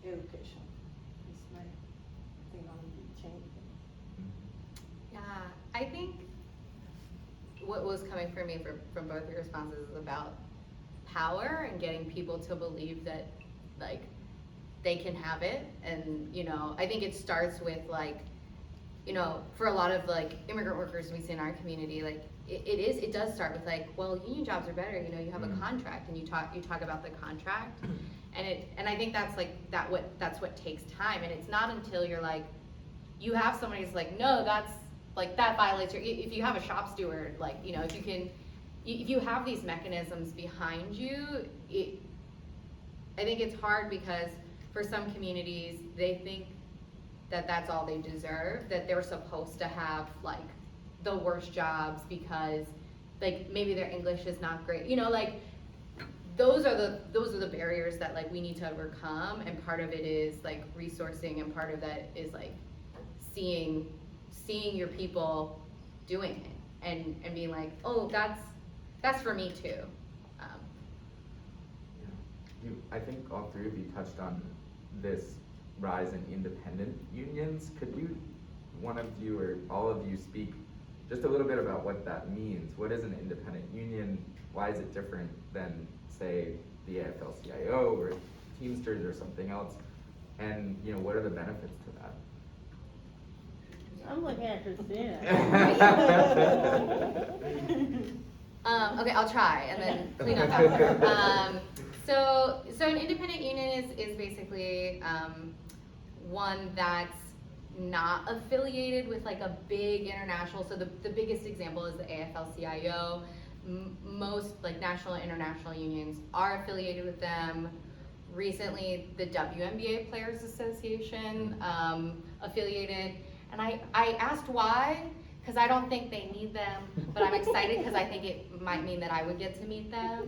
education. It's like technology changing. Yeah, I think what was coming for me from both your responses is about power and getting people to believe that like they can have it. And I think it starts with like, for a lot of like immigrant workers we see in our community, like it does start with like, well, union jobs are better, you have a contract and you talk about the contract. And I think that's what takes time. And it's not until you're like, you have somebody who's like, no, that's like, that violates if you have a shop steward, like, if you have these mechanisms behind you, I think it's hard because for some communities, they think that that's all they deserve, that they're supposed to have like the worst jobs because like maybe their English is not great, like those are the barriers that like we need to overcome. And part of it is like resourcing, and part of that is like seeing your people doing it and being like, oh, that's for me too. I think all three of you touched on this rise in independent unions. Could one of you or all of you speak just a little bit about what that means? What is an independent union? Why is it different than, say, the AFL-CIO or Teamsters or something else? And what are the benefits to that? I'm looking at Kristina. Okay, I'll try and then clean up after. So an independent union is basically one that's not affiliated with like a big international. So the biggest example is the AFL-CIO. Most like national and international unions are affiliated with them. Recently, the WNBA Players Association affiliated. And I asked why, because I don't think they need them, but I'm excited because I think it might mean that I would get to meet them.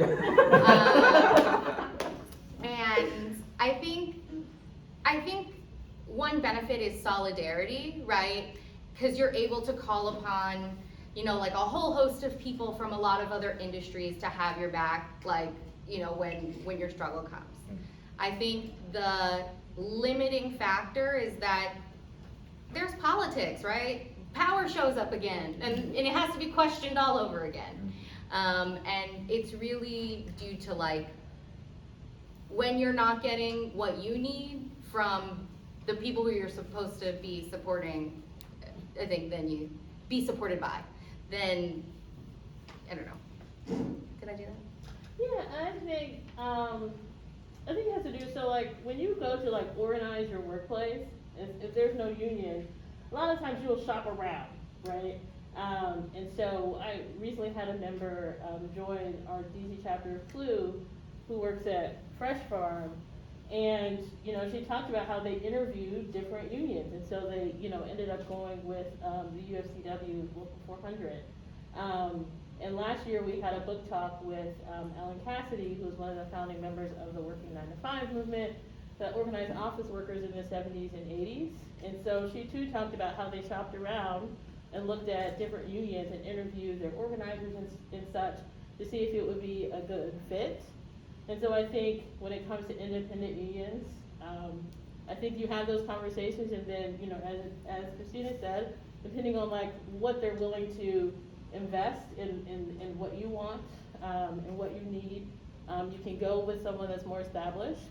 And I think one benefit is solidarity, right? Because you're able to call upon, like a whole host of people from a lot of other industries to have your back, like, when your struggle comes. I think the limiting factor is that there's politics, right? Power shows up again, and it has to be questioned all over again. And it's really due to like, when you're not getting what you need from the people who you're supposed to be supporting, I think then you be supported by, then, I don't know. Did I do that? Yeah, I think it has to do, so like, when you go to like organize your workplace, if there's no union, a lot of times you'll shop around, right? And so I recently had a member join our DC chapter of Flu, who works at Fresh Farm, and she talked about how they interviewed different unions, and so they ended up going with the UFCW Local 400. And last year we had a book talk with Ellen Cassidy, who was one of the founding members of the Working 9 to 5 movement that organized office workers in the 70s and 80s. And so she too talked about how they shopped around and looked at different unions and interviewed their organizers and such to see if it would be a good fit. And so I think when it comes to independent unions, I think you have those conversations, and then, as Kristina said, depending on like what they're willing to invest in what you want and what you need, you can go with someone that's more established,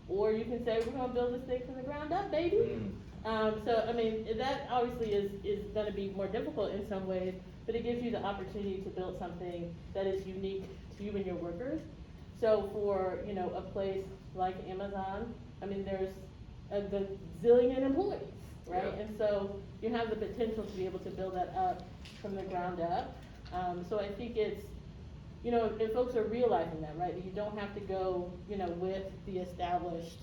or you can say, we're gonna build this thing from the ground up, baby. So, I mean, that obviously is gonna be more difficult in some ways, but it gives you the opportunity to build something that is unique to you and your workers. So for, a place like Amazon, I mean, there's a gazillion employees, right? Yeah. And so you have the potential to be able to build that up from the ground up. So I think it's you know, and folks are realizing that, right? That you don't have to go, you know, with the established,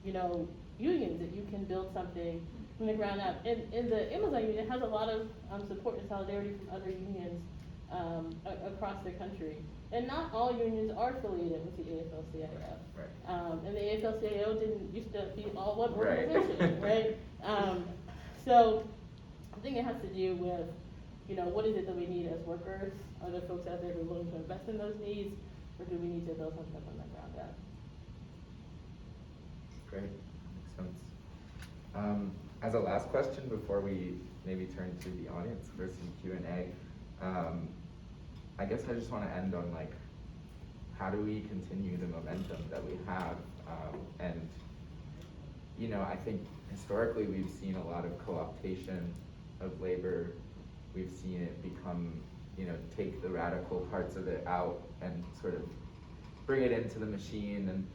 you know, unions, that you can build something from the ground up. And the Amazon union has a lot of support and solidarity from other unions across the country. And not all unions are affiliated with the AFL-CIO. Right. And the AFL-CIO didn't used to be all one Right. organization, right? So I think it has to do with, you know, what is it that we need as workers? Are there folks out there who are willing to invest in those needs, or do we need to build something from the ground up? Great, makes sense. As a last question before we maybe turn to the audience for some Q&A, I guess I just want to end on like, how do we continue the momentum that we have? And you know, I think historically we've seen a lot of co-optation of labor. We've seen it become, you know, take the radical parts of it out and sort of bring it into the machine. And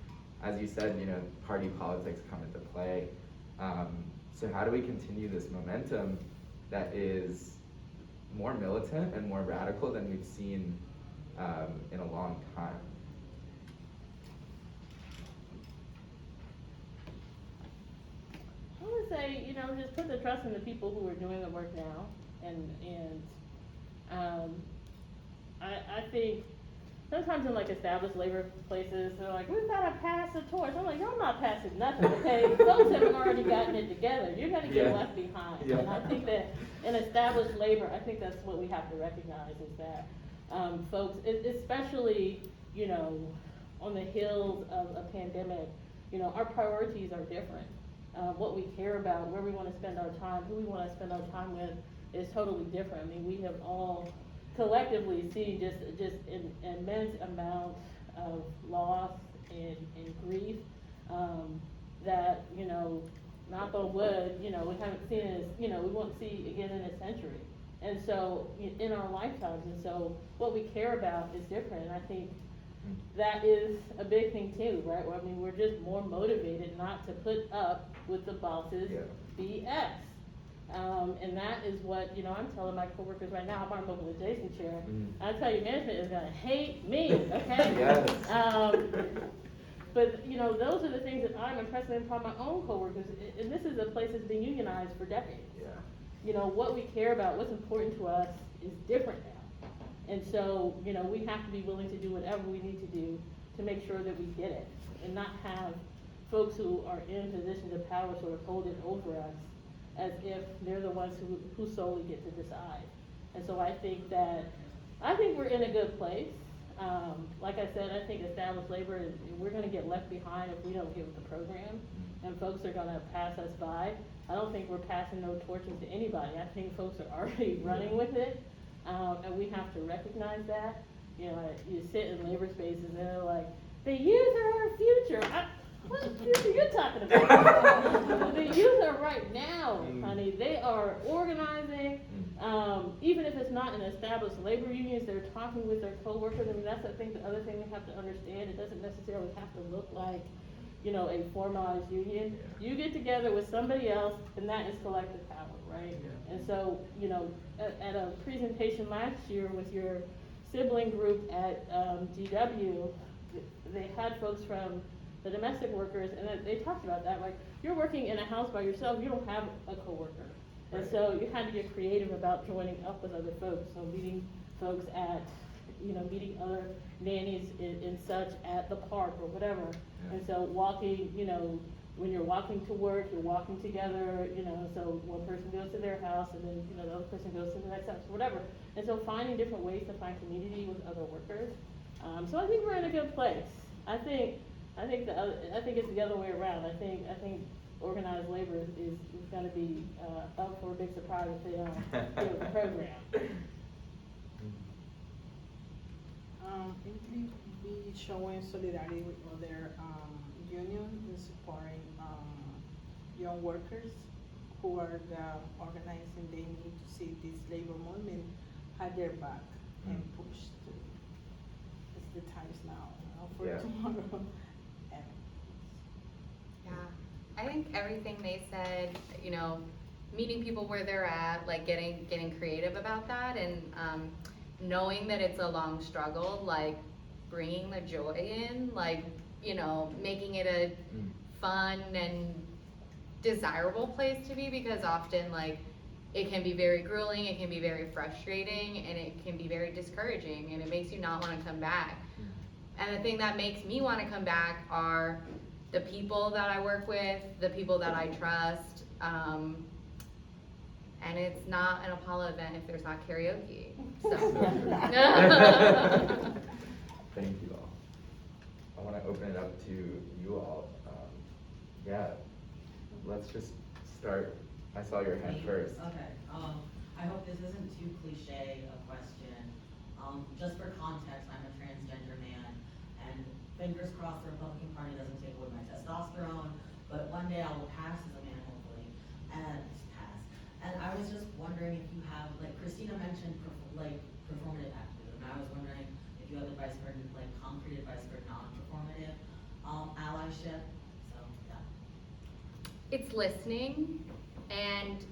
as you said, you know, party politics come into play. So how do we continue this momentum that is more militant and more radical than we've seen in a long time? I would say, you know, just put the trust in the people who are doing the work now, and I think sometimes in like established labor places, they're like, we've gotta pass the torch. I'm like, y'all not passing nothing, okay? Folks haven't already gotten it together. You're gonna get Yeah. left behind. Yeah. And I think that in established labor, I think that's what we have to recognize is that folks, especially, you know, on the heels of a pandemic, you know, our priorities are different. What we care about, where we wanna spend our time, who we wanna spend our time with is totally different. I mean, we have all collectively seen just an immense amount of loss and grief, that, you know, knock on wood, you know, we haven't seen as, you know, we won't see again in a century. And so, in our lifetimes, and so what we care about is different, and I think that is a big thing too, right? I mean, we're just more motivated not to put up with the boss's BS. And that is what, you know, I'm telling my coworkers right now. I'm on a mobilization chair. I tell you, management is gonna hate me, okay? Yes. But, you know, those are the things that I'm impressing upon my own coworkers, and this is a place that's been unionized for decades. Yeah. You know, what we care about, what's important to us is different now. And so, you know, we have to be willing to do whatever we need to do to make sure that we get it, and not have folks who are in positions of power sort of hold it over us as if they're the ones who solely get to decide. And so I think we're in a good place. Like I said, I think established labor is, we're gonna get left behind if we don't get with the program, and folks are gonna pass us by. I don't think we're passing no torches to anybody. I think folks are already running with it, and we have to recognize that. You know, you sit in labor spaces and they're like, the youth are our future. What future are you talking about? The youth are right now, honey. They are organizing. Even if it's not in established labor unions, they're talking with their coworkers. I mean, that's the other thing we have to understand. It doesn't necessarily have to look like, you know, a formalized union. Yeah. You get together with somebody else, and that is collective power, right? Yeah. And so, you know, at a presentation last year with your sibling group at GW, they had folks from the domestic workers, and they talked about that, like, you're working in a house by yourself, you don't have a coworker. And Right. so you had to get creative about joining up with other folks, so meeting folks at, you know, meeting other nannies and such at the park or whatever. Yeah. And so walking, you know, when you're walking to work, you're walking together, you know, so one person goes to their house and then, you know, the other person goes to the next house, whatever. And so finding different ways to find community with other workers. So I think we're in a good place. I think it's the other way around. I think organized labor is gonna be, up for a big surprise if they don't do the program. It will be showing solidarity with other unions and supporting young workers who are the organizing. They need to see this labor movement have their back and push to. It's the times now, you know, for Yeah. tomorrow. And Yeah, I think everything they said, you know, meeting people where they're at, like getting creative about that, and knowing that it's a long struggle, like bringing the joy in, like, you know, making it a fun and desirable place to be, because often like it can be very grueling, it can be very frustrating, and it can be very discouraging, and it makes you not want to come back. And the thing that makes me want to come back are the people that I work with, the people that I trust, and it's not an Apollo event if there's not karaoke. So. Thank you all. I want to open it up to you all. Yeah, let's just start. I saw your hand first. Okay. I hope this isn't too cliche a question. Just for context, I'm a transgender man, and fingers crossed the Republican Party doesn't take away my testosterone, but one day I will pass as a man, hopefully, and pass. And I was just wondering if you have, like Kristina mentioned, performative activism. I was wondering if you have advice for, like, concrete advice for non-performative allyship. So, yeah. It's listening and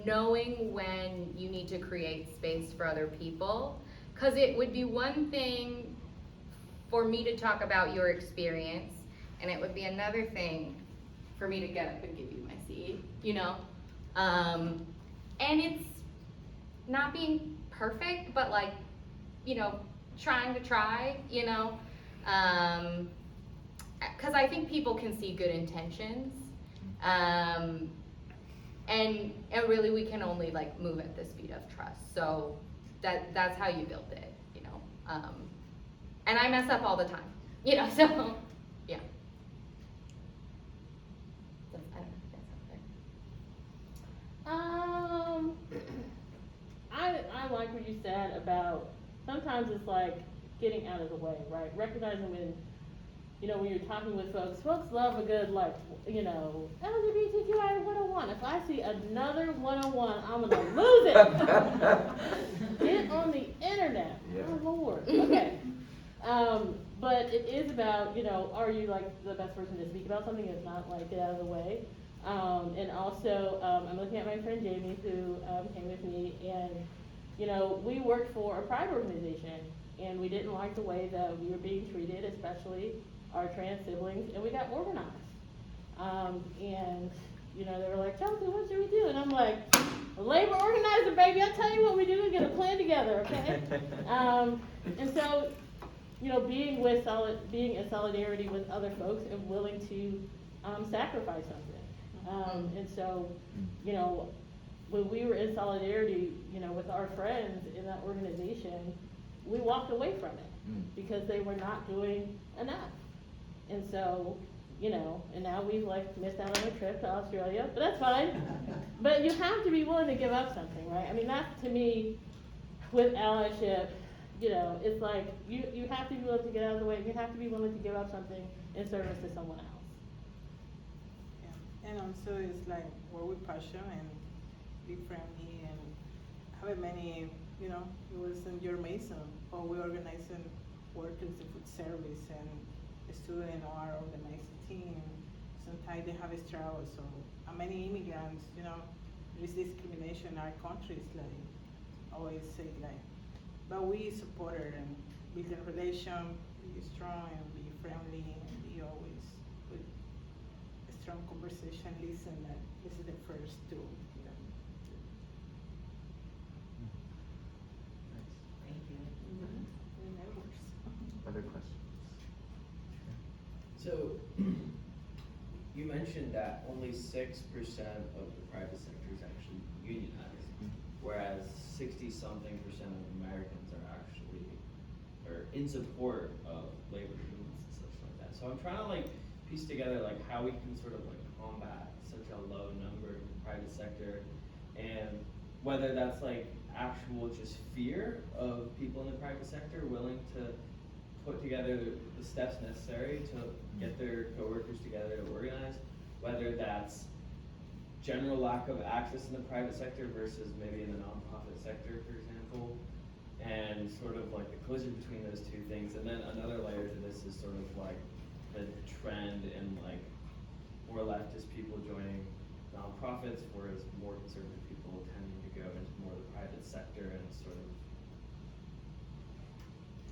knowing when you need to create space for other people. Because it would be one thing for me to talk about your experience, and it would be another thing for me to get up and give you my seat, you know? And it's not being perfect, but like, you know, trying to try, you know? Because I think people can see good intentions. And really we can only like move at the speed of trust. So that's how you build it, you know? And I mess up all the time, you know, so, yeah. So, I don't know if that's I like what you said about sometimes it's like getting out of the way, right? Recognizing when, you know, when you're talking with folks love a good, like, you know, LGBTQI 101. If I see another 101, I'm gonna lose it. Get on the internet. Yeah. Oh Lord. Okay. But it is about, you know, are you like the best person to speak about something? It's not like get out of the way. And also, I'm looking at my friend Jamie who came with me, and, you know, we worked for a pride organization, and we didn't like the way that we were being treated, especially our trans siblings, and we got organized. And, you know, they were like, Chelsea, what should we do? And I'm like, labor organizer, baby, I'll tell you what we do, we get a plan together, okay? And so, you know, being in solidarity with other folks and willing to sacrifice something. And so, you know, when we were in solidarity, you know, with our friends in that organization, we walked away from it because they were not doing enough. And so, you know, and now we've like missed out on a trip to Australia, but that's fine. But you have to be willing to give up something, right? I mean, that's to me, with allyship, you know, it's like you have to be willing to get out of the way. You have to be willing to give up something in service to someone else. Yeah. And also it's like work with passion and be friendly and have many, you know, it was in your Mason, or we organizing workers in food service, and the student or organized team. Sometimes they have a struggle, so many immigrants, you know, there is discrimination in our countries, like always say like, but we support her and build a relation, be strong and be friendly and be always with a strong conversation, listen, that this is the first two. You know. Thank you. Remembers. Other questions? So, you mentioned that only 6% of the private sector is actually unionized, whereas 60-something% of Americans are actually, or in support of labor movements and such like that. So I'm trying to like piece together like how we can sort of like combat such a low number in the private sector, and whether that's like actual just fear of people in the private sector willing to put together the steps necessary to get their coworkers together to organize, whether that's general lack of access in the private sector versus maybe in the nonprofit sector, for example, and sort of like the collision between those two things. And then another layer to this is sort of like the trend in like more leftist people joining nonprofits, whereas more conservative people tending to go into more the private sector and sort of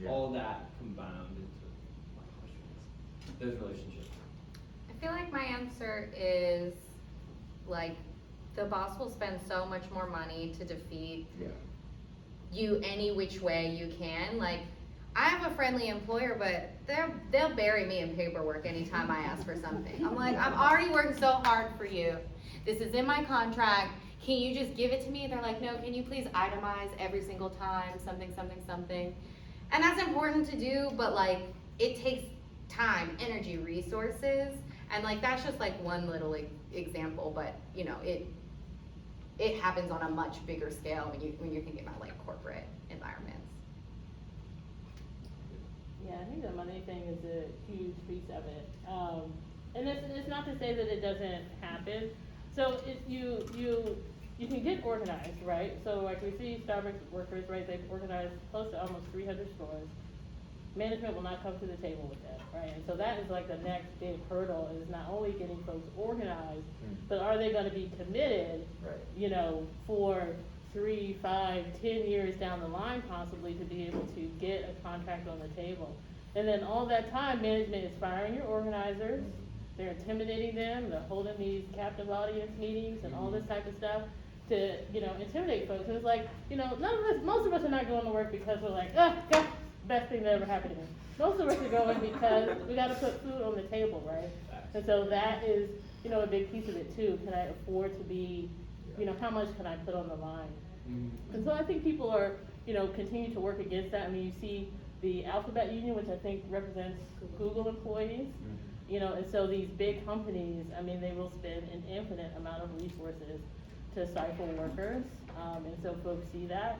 all that combined into my question is those relationships. I feel like my answer is like the boss will spend so much more money to defeat you any which way you can. Like, I have a friendly employer, but they'll bury me in paperwork anytime I ask for something. I'm like, I'm already working so hard for you. This is in my contract. Can you just give it to me? They're like, no, can you please itemize every single time, something, something, something. And that's important to do, but like, it takes time, energy, resources. And like, that's just like one little example, but you know, it happens on a much bigger scale when you're thinking about like corporate environments. Yeah, I think the money thing is a huge piece of it. And it's not to say that it doesn't happen. So you can get organized, right? So like we see Starbucks workers, right? They've organized close to almost 300 stores. Management will not come to the table with that, right? And so that is like the next big hurdle, is not only getting folks organized, but are they gonna be committed, you know, for 3, 5, 10 years down the line possibly to be able to get a contract on the table. And then all that time, management is firing your organizers, they're intimidating them, they're holding these captive audience meetings and all this type of stuff to, you know, intimidate folks. And it's like, you know, most of us are not going to work because we're like, God, best thing that ever happened to me. Most of us are going because we gotta put food on the table, right? And so that is, you know, a big piece of it too. Can I afford to be, you know, how much can I put on the line? And so I think people are, you know, continue to work against that. I mean, you see the Alphabet Union, which I think represents Google employees, you know, and so these big companies, I mean, they will spend an infinite amount of resources to stifle workers, and so folks see that.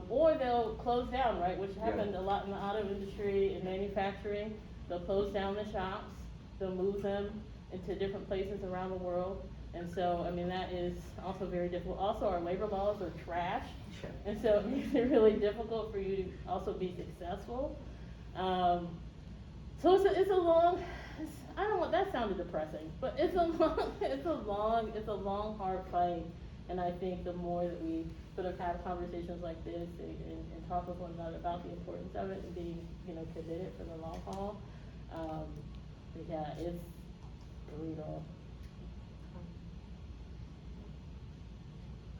Or they'll close down, right, which happened a lot in the auto industry and manufacturing. They'll close down the shops, they'll move them into different places around the world. And so, I mean, that is also very difficult. Also, our labor laws are trash. And so it makes it really difficult for you to also be successful. So it's a long, I don't want, that sounded depressing, but it's a long, hard fight. And I think the more that we sort of have conversations like this and talk with one another about the importance of it and being, you know, committed for the long haul, yeah, it's brutal.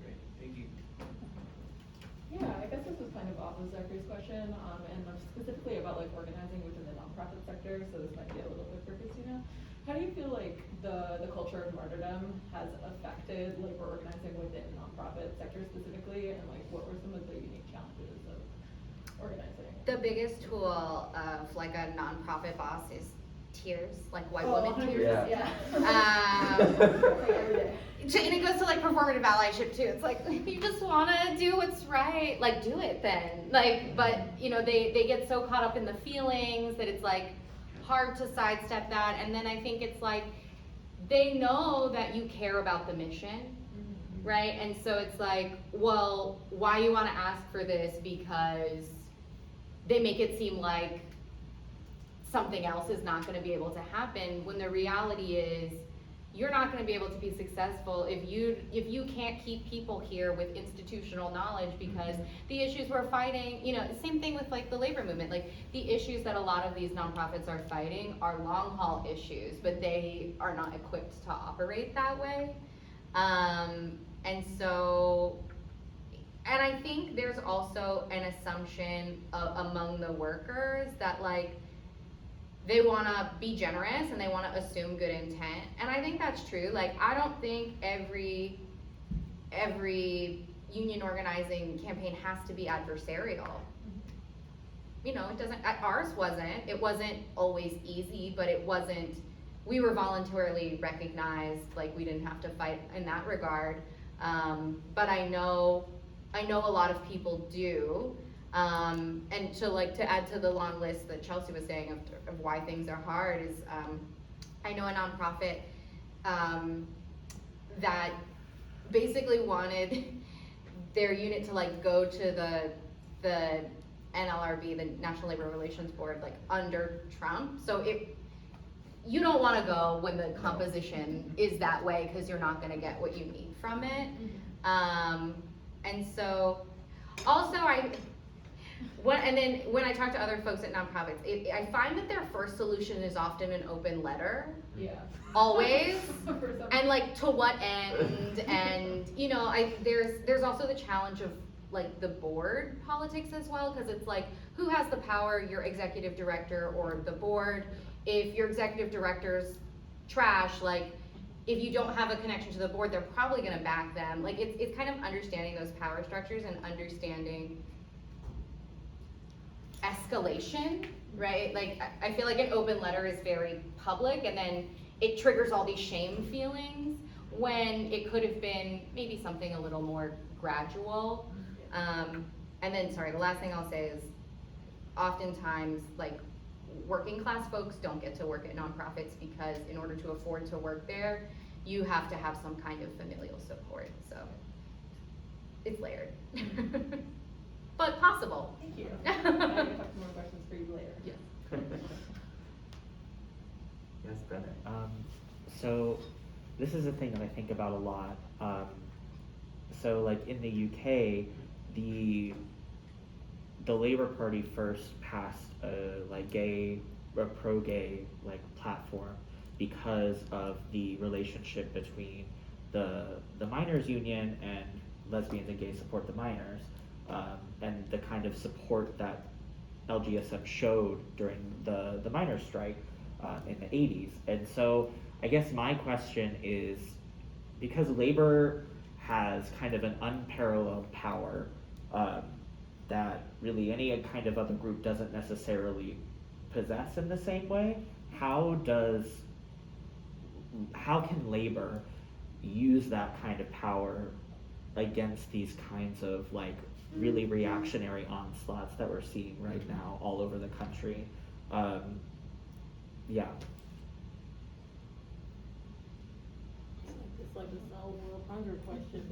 Great, thank you. Yeah, I guess this was kind of off of Zachary's question, and specifically about like organizing within the nonprofit sector, so this might be a little bit for Kristina. How do you feel like the culture of martyrdom has affected labor organizing within the nonprofit sector specifically, and like what were some of the unique challenges of organizing? The biggest tool of like a nonprofit boss is tears, like white woman 100%, tears. yeah. Like every day. And it goes to like performative allyship too. It's like, if you just wanna do what's right, like do it then. Like, but you know, they get so caught up in the feelings that it's like hard to sidestep that. And then I think it's like, they know that you care about the mission, right? And so it's like, well, why you wanna ask for this? Because they make it seem like something else is not gonna be able to happen, when the reality is, you're not gonna be able to be successful if you can't keep people here with institutional knowledge, because the issues we're fighting, you know, same thing with like the labor movement, like the issues that a lot of these nonprofits are fighting are long haul issues, but they are not equipped to operate that way. And so, and I think there's also an assumption among the workers that like, they wanna be generous and they wanna assume good intent. And I think that's true. Like, I don't think every union organizing campaign has to be adversarial. You know, it doesn't, ours wasn't. It wasn't always easy, but it wasn't, we were voluntarily recognized, like we didn't have to fight in that regard. But I know a lot of people do. And to add to the long list that Chelsea was saying of why things are hard is, I know a nonprofit that basically wanted their unit to like go to the NLRB, the National Labor Relations Board, like under Trump. So you don't wanna go when the composition is that way, cause you're not gonna get what you need from it. And so, also and then when I talk to other folks at nonprofits, I find that their first solution is often an open letter. Yeah. Always. For some- And like, to what end? And, you know, there's also the challenge of like the board politics as well, because it's like, who has the power, your executive director or the board? If your executive director's trash, like, if you don't have a connection to the board, they're probably gonna back them. Like, it's kind of understanding those power structures and understanding escalation, right? Like, I feel like an open letter is very public, and then it triggers all these shame feelings, when it could have been maybe something a little more gradual. And then, sorry, the last thing I'll say is, oftentimes, like, working class folks don't get to work at nonprofits because in order to afford to work there, you have to have some kind of familial support, so it's layered. But possible. Thank you. I have a couple more questions for you later. Yes. Yes, Bennett. So this is a thing that I think about a lot. So like in the UK, the Labour Party first passed a pro-gay like platform because of the relationship between the miners union and lesbians and gays support the miners, and the kind of support that LGSM showed during the miners' strike in the 80s. And so I guess my question is, because labor has kind of an unparalleled power that really any kind of other group doesn't necessarily possess in the same way, how can labor use that kind of power against these kinds of like really reactionary onslaughts that we're seeing right now all over the country? Yeah. It's like this old world hunger question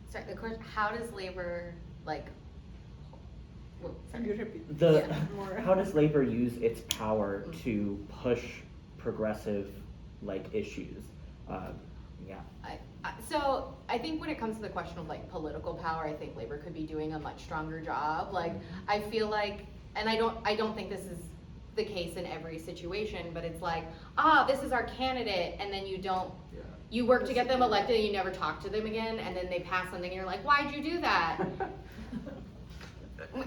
Sorry, the question, how does labor, like, well, sorry. You repeat. Yeah. How does labor use its power to push progressive like issues? Yeah. So I think when it comes to the question of like political power, I think labor could be doing a much stronger job. Like, I feel like, and I don't think this is the case in every situation, but it's like, this is our candidate, and then you work to get them elected and you never talk to them again, and then they pass something and you're like, why'd you do that?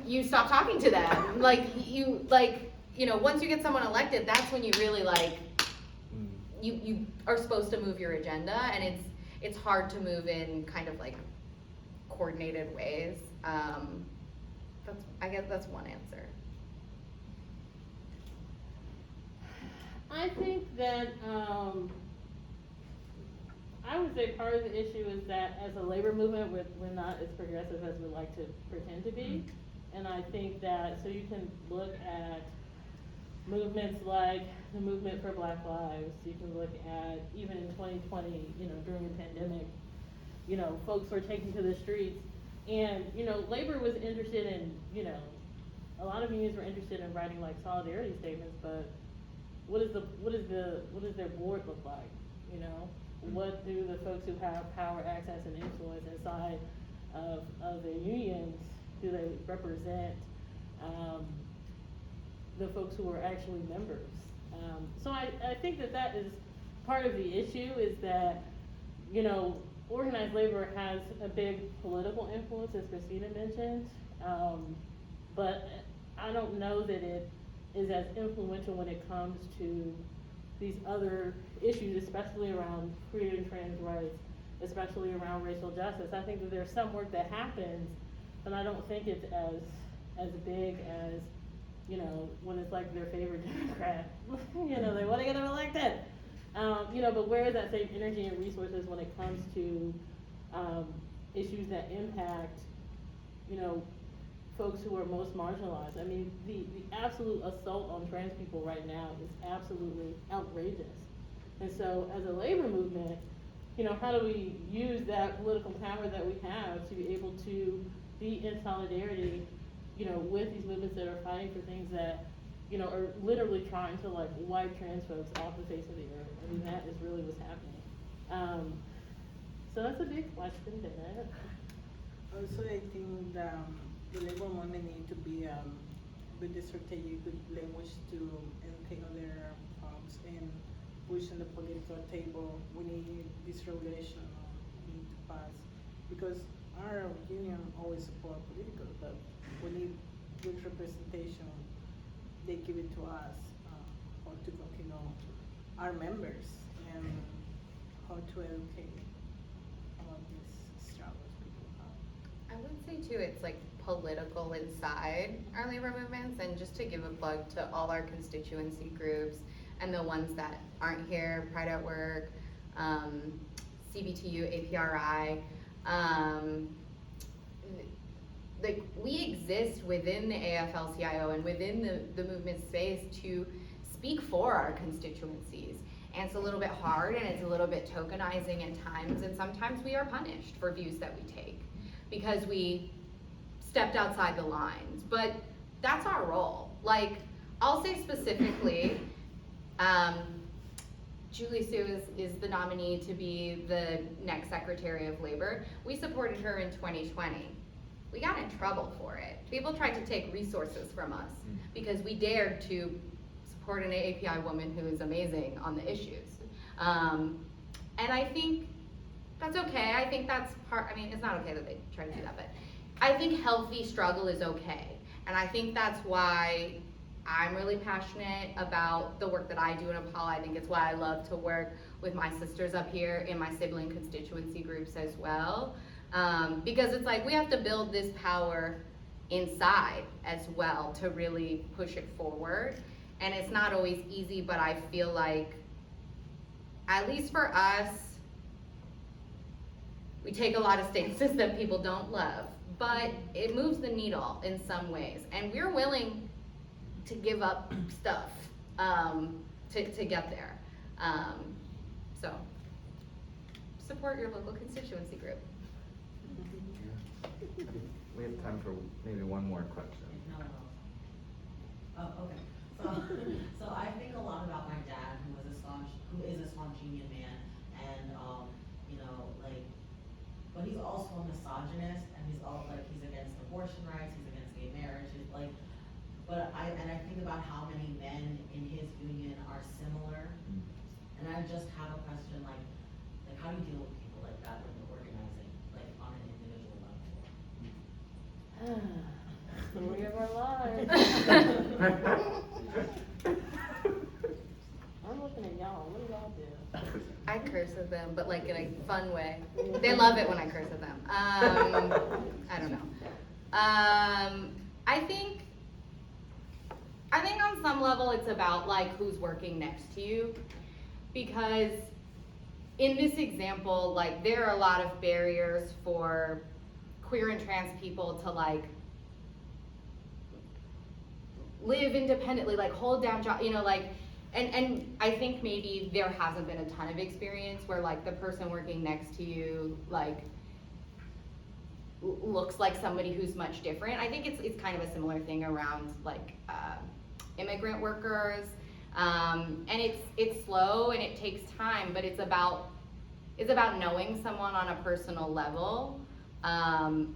You stop talking to them. Like, once you get someone elected, that's when you really like, you are supposed to move your agenda, and it's hard to move in kind of like coordinated ways. I guess that's one answer. I think that, I would say part of the issue is that as a labor movement, we're not as progressive as we like to pretend to be. And I think that, so you can look at movements like the movement for Black Lives, you can look at, even in 2020, during the pandemic, folks were taking to the streets, and, labor was interested in, a lot of unions were interested in writing like solidarity statements, but what does their board look like? What do the folks who have power, access, and influence inside of their unions, do they represent the folks who are actually members? So I think that is part of the issue, is that, organized labor has a big political influence, as Kristina mentioned, but I don't know that it is as influential when it comes to these other issues, especially around queer and trans rights, especially around racial justice. I think that there's some work that happens, but I don't think it's as big as, when it's like their favorite Democrat. They want to get them elected. But where is that same energy and resources when it comes to issues that impact, folks who are most marginalized? I mean, the absolute assault on trans people right now is absolutely outrageous. And so as a labor movement, how do we use that political power that we have to be able to be in solidarity, you know, with these movements that are fighting for things that, you know, are literally trying to like wipe trans folks off the face of the earth. I mean, that is really what's happening. So that's a big question there. Also, I think that the labor movement need to be with the strategic with language to entail their problems and push on the political table. We need this regulation need to pass because our union always support political, but we need good representation. They give it to us how to continue our members and how to educate about these struggles people have. I would say too, it's like political inside our labor movements, and just to give a plug to all our constituency groups and the ones that aren't here, Pride at Work, CBTU, APRI, like we exist within the AFL-CIO and within the movement space to speak for our constituencies. And it's a little bit hard and it's a little bit tokenizing at times, and sometimes we are punished for views that we take because we stepped outside the lines, but that's our role. Like, I'll say specifically, Julie Sue is the nominee to be the next Secretary of Labor. We supported her in 2020. We got in trouble for it. People tried to take resources from us because we dared to support an AAPI woman who is amazing on the issues. And I think that's okay. I think that's part, I mean, it's not okay that they try to do that, but I think healthy struggle is okay. And I think that's why I'm really passionate about the work that I do in Apollo. I think it's why I love to work with my sisters up here in my sibling constituency groups as well. Because it's like we have to build this power inside as well to really push it forward. And it's not always easy, but I feel like, at least for us, we take a lot of stances that people don't love, but it moves the needle in some ways. And we're willing to give up stuff to get there. So support your local constituency group. We have time for maybe one more question. No. Oh, okay. So I think a lot about my dad, who is a staunch union man, and you know, like, but he's also a misogynist, and he's against abortion rights, he's against gay marriage, he's like, but I think about how many men in his union are similar, and I just have a question like how do you deal with people like that when you're organizing, like on an individual level? Story of our lives. I'm looking at y'all. What do y'all do? I curse at them, but like in a fun way. They love it when I curse at them. I don't know. I think on some level it's about like who's working next to you, because in this example, like there are a lot of barriers for queer and trans people to like live independently, like hold down job, you know, like, and I think maybe there hasn't been a ton of experience where like the person working next to you like looks like somebody who's much different. I think it's kind of a similar thing around like immigrant workers, and it's slow and it takes time, but it's about knowing someone on a personal level, and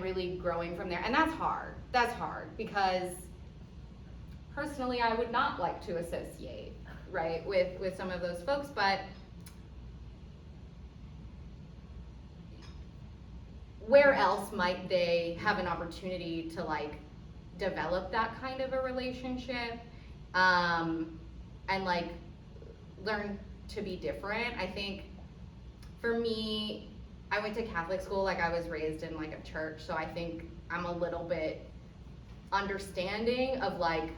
really growing from there. And that's hard because personally I would not like to associate, right, with some of those folks, but where else might they have an opportunity to like develop that kind of a relationship, and like learn to be different? I think for me, I went to Catholic school, like I was raised in like a church, so I think I'm a little bit understanding of like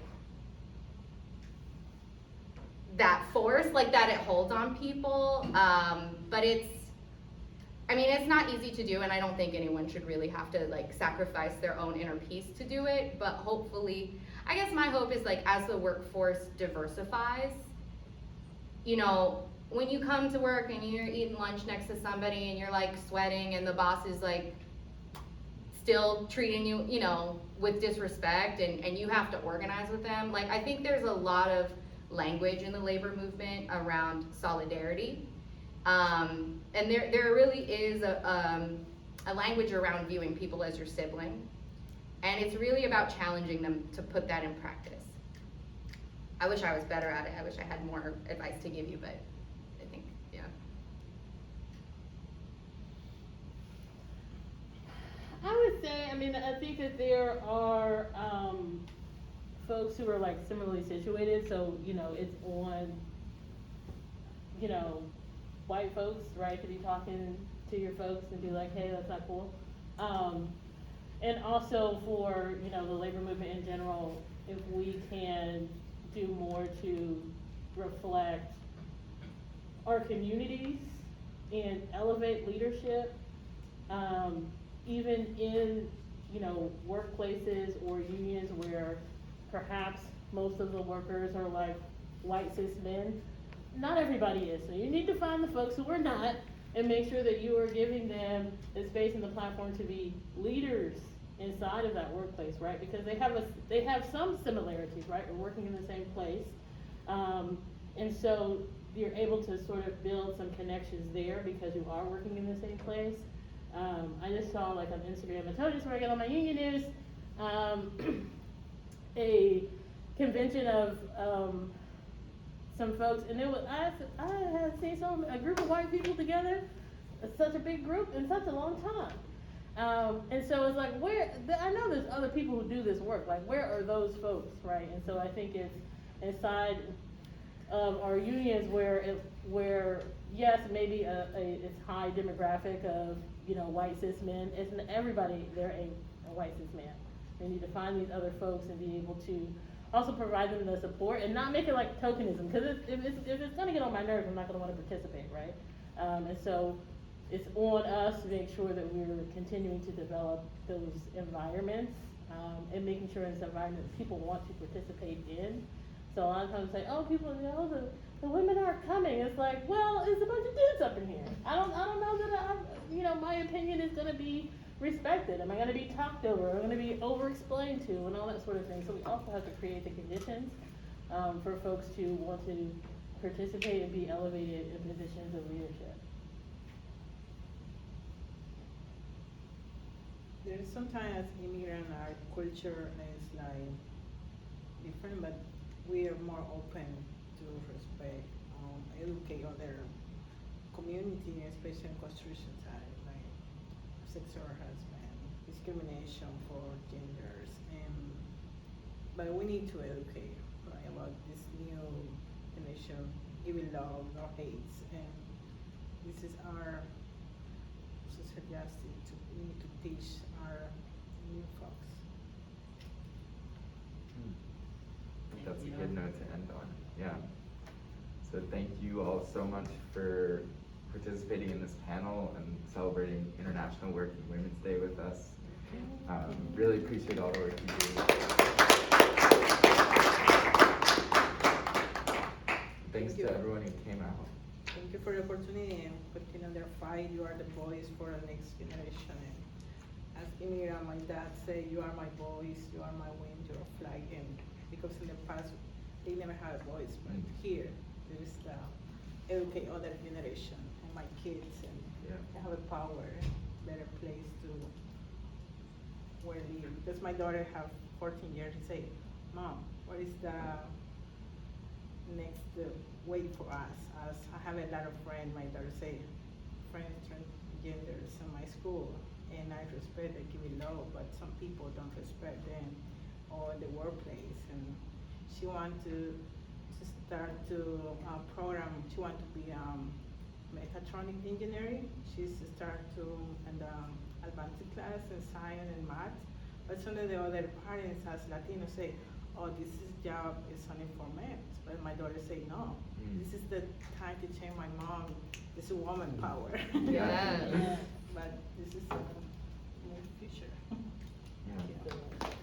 that force, like that it holds on people, but it's not easy to do, and I don't think anyone should really have to like sacrifice their own inner peace to do it, but hopefully, I guess my hope is like as the workforce diversifies, you know, when you come to work and you're eating lunch next to somebody and you're like sweating and the boss is like still treating you, you know, with disrespect, and you have to organize with them. Like, I think there's a lot of language in the labor movement around solidarity. And there really is a language around viewing people as your sibling. And it's really about challenging them to put that in practice. I wish I was better at it. I wish I had more advice to give you, but I think, yeah. I would say, I mean, I think that there are, folks who are like similarly situated, so, you know, it's on, you know, white folks, right, to be talking to your folks and be like, hey, that's not cool. And also for, you know, the labor movement in general, if we can do more to reflect our communities and elevate leadership, even in, you know, workplaces or unions where perhaps most of the workers are like white cis men. Not everybody is, so you need to find the folks who are not and make sure that you are giving them the space and the platform to be leaders inside of that workplace, right? Because they have some similarities, right? We're working in the same place. And so you're able to sort of build some connections there because you are working in the same place. I just saw like on Instagram, I told you this where I get all my union news, a convention of some folks, and it was, I had seen a group of white people together, such a big group in such a long time. And so it's like, I know there's other people who do this work, like where are those folks, right? And so I think it's inside of our unions where yes, maybe it's high demographic of, you know, white cis men, isn't everybody there a white cis man. They need to find these other folks and be able to also provide them the support and not make it like tokenism, because if it's gonna get on my nerves, I'm not gonna wanna participate, right? And so it's on us to make sure that we're continuing to develop those environments, and making sure it's an environment that people want to participate in. So a lot of times say, oh, people, you know, the women aren't coming. It's like, well, it's a bunch of dudes up in here. I don't know that you know, my opinion is gonna be respected. Am I gonna be talked over? Am I gonna be over-explained to, and all that sort of thing? So we also have to create the conditions for folks to want to participate and be elevated in positions of leadership. There is sometimes immigrant our culture is like different, but we are more open to respect, educate other community, especially in construction side, like sexual harassment, discrimination for genders, but we need to educate, right, about this new generation, giving love, no hates, and this is our social justice. We need to teach our new folks. That's a good note to end on, yeah. So thank you all so much for participating in this panel and celebrating International Working Women's Day with us. Really appreciate all the work you do. Thanks to everyone who came out. Thank you for the opportunity and continue their fight. You are the voice for the next generation. And as Imira, my dad said, you are my voice, you are my wind, you are flag. And because in the past, they never had a voice, but here, there is the educate other generation and my kids, and they have a power, better place to where live. Because my daughter have 14 years, she say, Mom, what is the next way for us? As I have a lot of friends, my daughter say, friends transgenders in my school, and I respect, I give it love, but some people don't respect them or the workplace, and she want to start to program. She want to be mechatronic engineering. She's start to in the advanced class in science and math. But some of the other parents as Latinos say, oh, this job is only for men. But my daughter say, no, this is the time to change my mom. This is woman power. Yeah. But this is the future. Yeah.